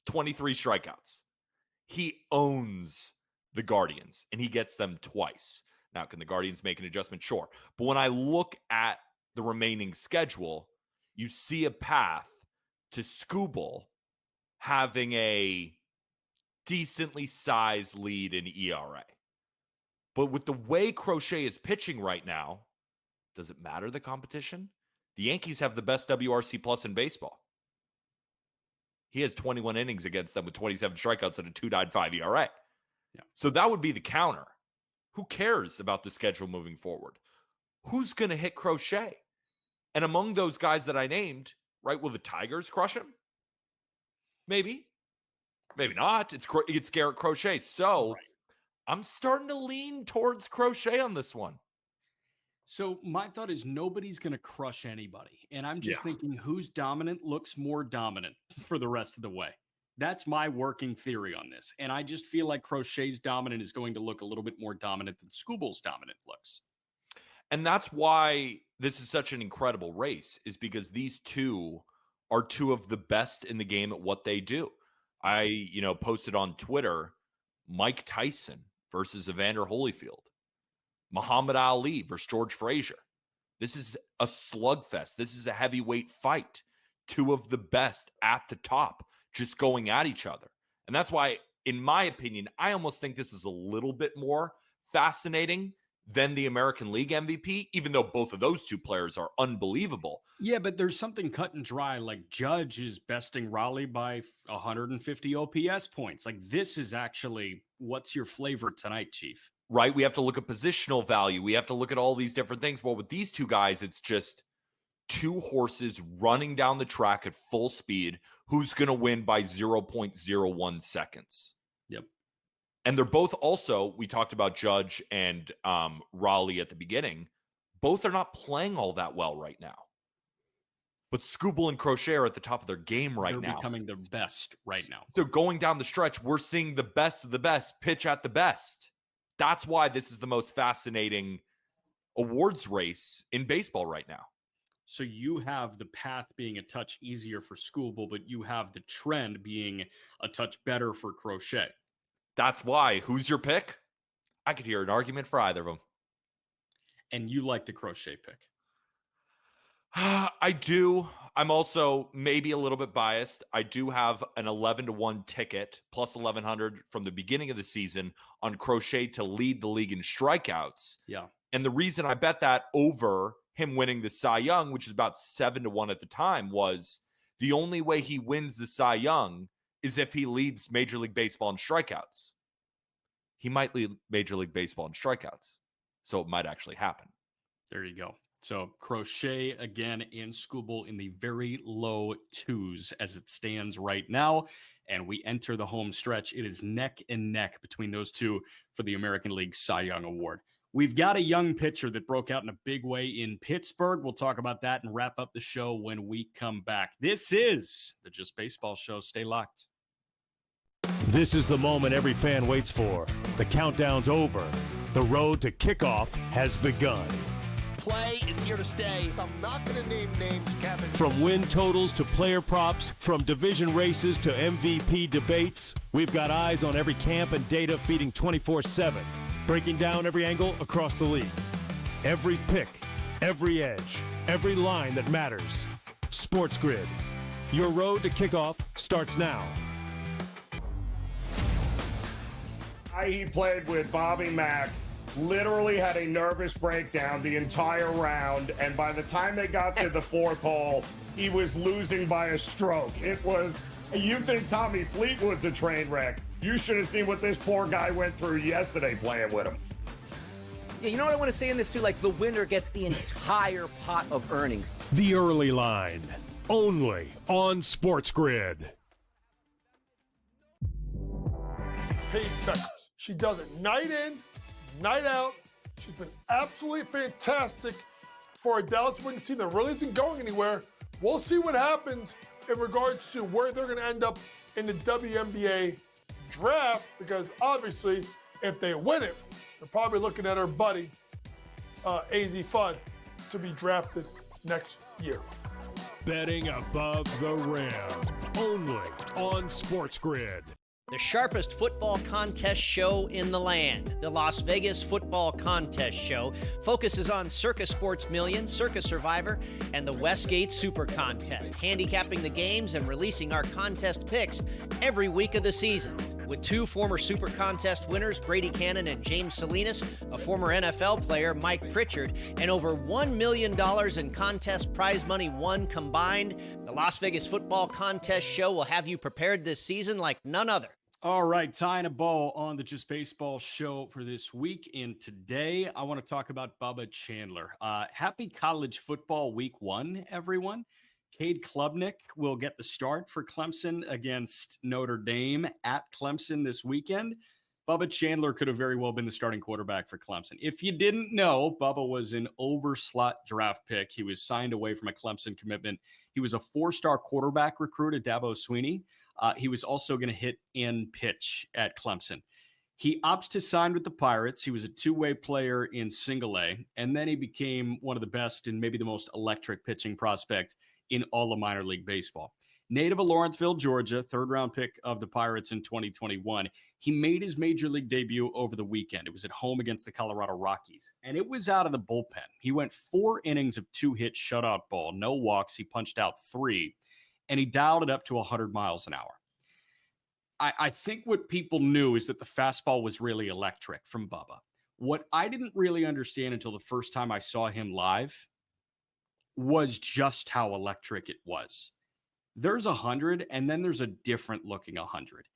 23 strikeouts. He owns the Guardians, and he gets them twice. Now, can the Guardians make an adjustment? Sure. But when I look at the remaining schedule, you see a path to Skubal having a decently sized lead in ERA. But with the way Crochet is pitching right now, does it matter the competition? The Yankees have the best WRC plus in baseball. He has 21 innings against them with 27 strikeouts and a 2.95 ERA. Yeah. So that would be the counter. Who cares about the schedule moving forward? Who's going to hit Crochet? And among those guys that I named, right, will the Tigers crush him? Maybe. Maybe not. It's Garrett Crochet. So right. I'm starting to lean towards Crochet on this one. So my thought is nobody's going to crush anybody. And I'm just thinking who's dominant looks more dominant for the rest of the way. That's my working theory on this. And I just feel like Crochet's dominant is going to look a little bit more dominant than Skubal's dominant looks. And that's why this is such an incredible race, is because these two are two of the best in the game at what they do. I, posted on Twitter, Mike Tyson versus Evander Holyfield, Muhammad Ali versus George Frazier. This is a slugfest. This is a heavyweight fight. Two of the best at the top just going at each other. And that's why, in my opinion, I almost think this is a little bit more fascinating than the American League MVP, even though both of those two players are unbelievable. Yeah, but there's something cut and dry, like Judge is besting Raleigh by 150 OPS points. Like, this is actually what's your flavor tonight, Chief? Right? We have to look at positional value. We have to look at all these different things. Well, with these two guys, it's just two horses running down the track at full speed. Who's going to win by 0.01 seconds? Yep. And they're both also, we talked about Judge and Raleigh at the beginning. Both are not playing all that well right now. But Skubal and Crochet are at the top of their game right now. They're becoming the best right now. So going down the stretch, we're seeing the best of the best pitch at the best. That's why this is the most fascinating awards race in baseball right now. So you have the path being a touch easier for Skubal, but you have the trend being a touch better for Crochet. That's why. Who's your pick? I could hear an argument for either of them. And you like the Crochet pick? I do. I'm also maybe a little bit biased. I do have an 11-1 ticket plus 1,100 from the beginning of the season on Crochet to lead the league in strikeouts. Yeah. And the reason I bet that over him winning the Cy Young, which is about 7-1 at the time, was the only way he wins the Cy Young is if he leads Major League Baseball in strikeouts. He might lead Major League Baseball in strikeouts. So it might actually happen. There you go. So Crochet again and Skubal in the very low 2s as it stands right now. And we enter the home stretch. It is neck and neck between those two for the American League Cy Young Award. We've got a young pitcher that broke out in a big way in Pittsburgh. We'll talk about that and wrap up the show when we come back. This is the Just Baseball Show. Stay locked. This is the moment every fan waits for. The countdown's over. The road to kickoff has begun. Play is here to stay. I'm not going to name names, Kevin. From win totals to player props, from division races to MVP debates, we've got eyes on every camp and data feeding 24/7, breaking down every angle across the league. Every pick, every edge, every line that matters. SportsGrid. Your road to kickoff starts now. He played with Bobby Mack. Literally had a nervous breakdown the entire round, and by the time they got to the fourth hole, he was losing by a stroke. It was, you think Tommy Fleetwood's a train wreck. You should have seen what this poor guy went through yesterday playing with him. Yeah, you know what I want to say in this too? Like, the winner gets the entire pot of earnings. The early line, only on SportsGrid. Paige Beckers. She does it night in, night out. She's been absolutely fantastic for a Dallas Wings team that really isn't going anywhere. We'll see what happens in regards to where they're going to end up in the WNBA draft, because obviously, if they win it, they're probably looking at her buddy, AZ Fudd, to be drafted next year. Betting above the rim, only on SportsGrid. The sharpest football contest show in the land, the Las Vegas Football Contest Show, focuses on Circa Sports Million, Circa Survivor, and the Westgate Super Contest, handicapping the games and releasing our contest picks every week of the season. With two former Super Contest winners, Brady Cannon and James Salinas, a former NFL player, Mike Pritchard, and over $1 million in contest prize money won combined, the Las Vegas Football Contest Show will have you prepared this season like none other. All right, tying a bow on the Just Baseball Show for this week. And today I want to talk about Bubba Chandler. Happy college football week 1, everyone. Cade Klubnik will get the start for Clemson against Notre Dame at Clemson this weekend. Bubba Chandler could have very well been the starting quarterback for Clemson. If you didn't know, Bubba was an overslot draft pick. He was signed away from a Clemson commitment. He was a 4-star quarterback recruit at Dabo Swinney. He was also going to hit and pitch at Clemson. He opts to sign with the Pirates. He was a 2-way player in single A, and then he became one of the best and maybe the most electric pitching prospect in all of minor league baseball. Native of Lawrenceville, Georgia, 3rd-round pick of the Pirates in 2021. He made his major league debut over the weekend. It was at home against the Colorado Rockies, and it was out of the bullpen. He went 4 innings of 2-hit shutout ball, no walks. He punched out 3. And he dialed it up to 100 miles an hour. I think what people knew is that the fastball was really electric from Bubba. What I didn't really understand until the first time I saw him live was just how electric it was. There's 100, and then there's a different looking 100.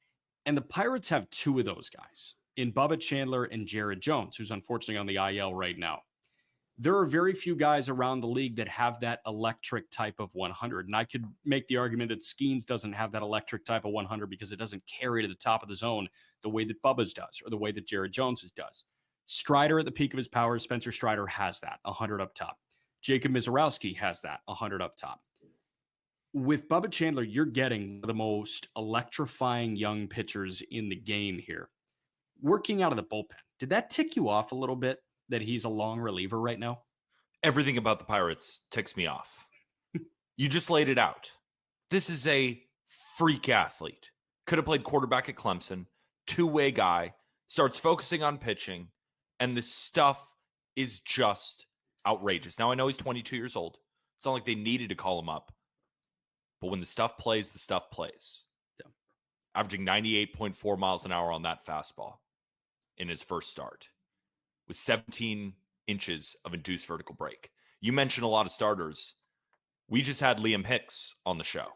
And the Pirates have 2 of those guys, in Bubba Chandler and Jared Jones, who's unfortunately on the IL right now. There are very few guys around the league that have that electric type of 100. And I could make the argument that Skeens doesn't have that electric type of 100 because it doesn't carry to the top of the zone the way that Bubba's does or the way that Jared Jones's does. Strider at the peak of his powers, Spencer Strider has that, 100 up top. Jacob Mizorowski has that, 100 up top. With Bubba Chandler, you're getting the most electrifying young pitchers in the game here. Working out of the bullpen, did that tick you off a little bit? That he's a long reliever right now? Everything about the Pirates ticks me off. You just laid it out. This is a freak athlete. Could have played quarterback at Clemson, 2-way guy, starts focusing on pitching, and this stuff is just outrageous. Now, I know he's 22 years old. It's not like they needed to call him up. But when the stuff plays, the stuff plays. Yeah. Averaging 98.4 miles an hour on that fastball in his first start. With 17 inches of induced vertical break. You mentioned a lot of starters. We just had Liam Hicks on the show.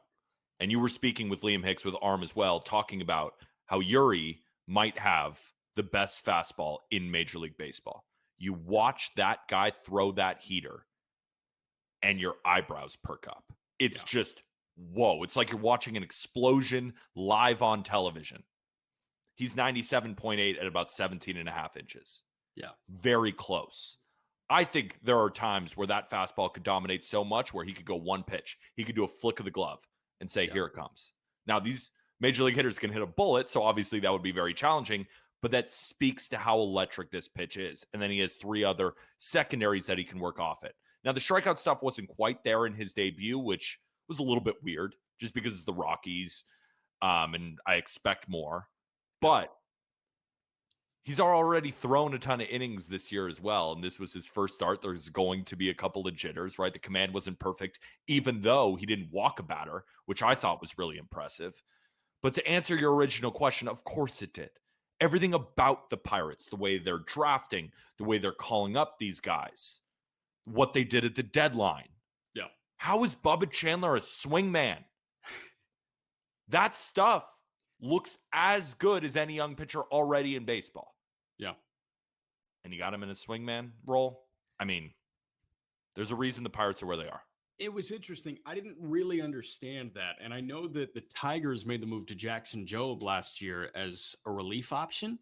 and you were speaking with Liam Hicks with Arm as well, talking about how Yuri might have the best fastball in Major League Baseball. You watch that guy throw that heater, and your eyebrows perk up. It's just, whoa. It's like you're watching an explosion live on television. He's 97.8 at about 17.5 inches. Yeah. Very close. I think there are times where that fastball could dominate so much where he could go one pitch. He could do a flick of the glove and say, here it comes. Now, these Major League hitters can hit a bullet, so obviously that would be very challenging, but that speaks to how electric this pitch is. And then he has 3 other secondaries that he can work off it. Now, the strikeout stuff wasn't quite there in his debut, which was a little bit weird just because it's the Rockies, and I expect more. But he's already thrown a ton of innings this year as well, and this was his first start. There's going to be a couple of jitters, right? The command wasn't perfect, even though he didn't walk a batter, which I thought was really impressive. But to answer your original question, of course it did. Everything about the Pirates, the way they're drafting, the way they're calling up these guys, what they did at the deadline. Yeah. How is Bubba Chandler a swingman? That stuff looks as good as any young pitcher already in baseball. Yeah. And you got him in a swingman role. I mean, there's a reason the Pirates are where they are. It was interesting. I didn't really understand that. And I know that the Tigers made the move to Jackson Jobe last year as a relief option,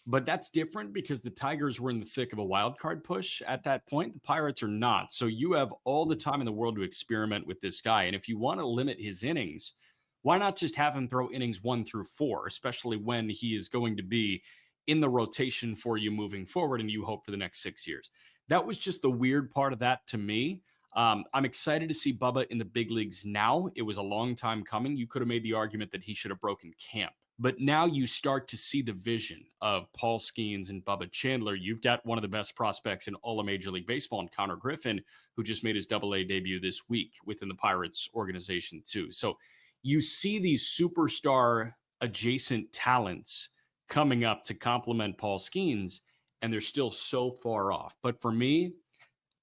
but that's different because the Tigers were in the thick of a wild card push at that point. The Pirates are not. So you have all the time in the world to experiment with this guy. And if you want to limit his innings, why not just have him throw innings 1 through 4, especially when he is going to be in the rotation for you moving forward and you hope for the next 6 years. That was just the weird part of that to me. I'm excited to see Bubba in the big leagues now. It was a long time coming. You could have made the argument that he should have broken camp. But now you start to see the vision of Paul Skeens and Bubba Chandler. You've got one of the best prospects in all of Major League Baseball, and Connor Griffin, who just made his AA debut this week within the Pirates organization too. So you see these superstar adjacent talents coming up to complement Paul Skeens, and they're still so far off. But for me,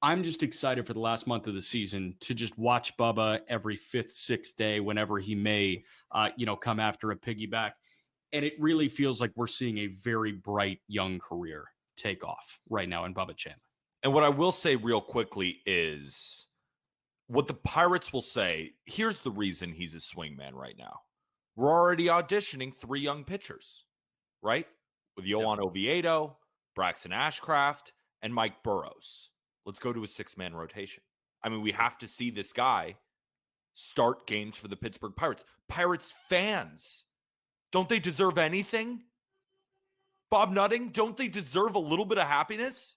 I'm just excited for the last month of the season to just watch Bubba every 5th, 6th day, whenever he may, come after a piggyback. And it really feels like we're seeing a very bright young career take off right now in Bubba Chandler. And what I will say real quickly is what the Pirates will say, here's the reason he's a swingman right now. We're already auditioning 3 young pitchers, right? With Yohan Oviedo, Braxton Ashcraft, and Mike Burrows. Let's go to a 6-man rotation. I mean, we have to see this guy start games for the Pittsburgh Pirates. Pirates fans, don't they deserve anything? Bob Nutting, don't they deserve a little bit of happiness?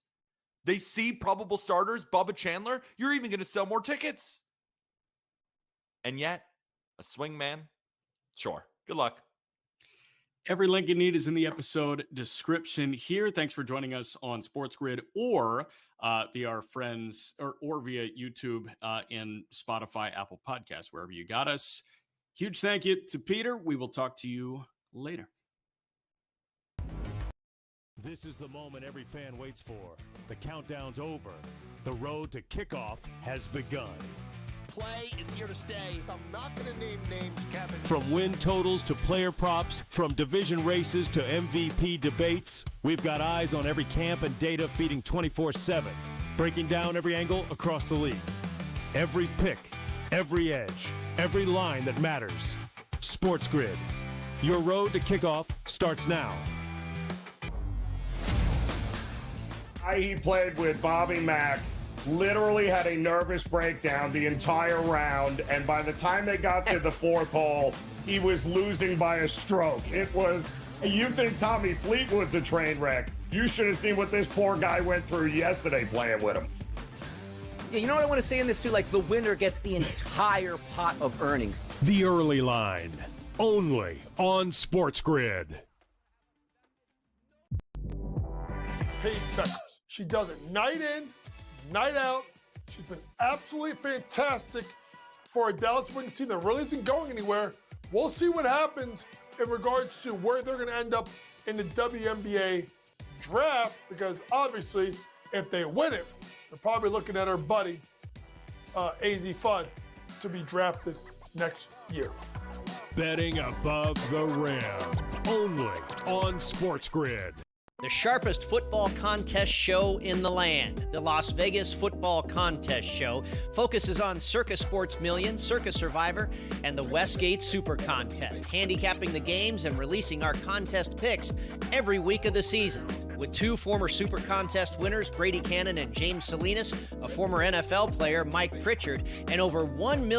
They see probable starters, Bubba Chandler. You're even going to sell more tickets. And yet, a swingman? Sure. Good luck. Every link you need is in the episode description here. Thanks for joining us on SportsGrid or via our friends or via YouTube and Spotify, Apple Podcasts, wherever you got us. Huge thank you to Peter. We will talk to you later. This is the moment every fan waits for. The countdown's over. The road to kickoff has begun. Play is here to stay. I'm not going to name names, Kevin. From win totals to player props, from division races to MVP debates, we've got eyes on every camp and data feeding 24/7, breaking down every angle across the league. Every pick, every edge, every line that matters. SportsGrid. Your road to kickoff starts now. He played with Bobby Mack. Literally had a nervous breakdown the entire round, and by the time they got to the 4th hole, he was losing by a stroke. It was, you think Tommy Fleetwood's a train wreck. You should have seen what this poor guy went through yesterday playing with him. Yeah, you know what I want to say in this too? Like, the winner gets the entire pot of earnings. The early line, only on SportsGrid. Paige Beckers. She does it night in, night out. She's been absolutely fantastic for a Dallas Wings team that really isn't going anywhere. We'll see what happens in regards to where they're going to end up in the WNBA draft, because obviously if they win it, they're probably looking at our buddy, AZ Fudd, to be drafted next year. Betting above the rim. Only on SportsGrid. The sharpest football contest show in the land, the Las Vegas Football Contest Show, focuses on Circa Sports Million, Circa Survivor, and the Westgate Super Contest, handicapping the games and releasing our contest picks every week of the season. With two former Super Contest winners, Brady Cannon and James Salinas, a former NFL player, Mike Pritchard, and over 1 million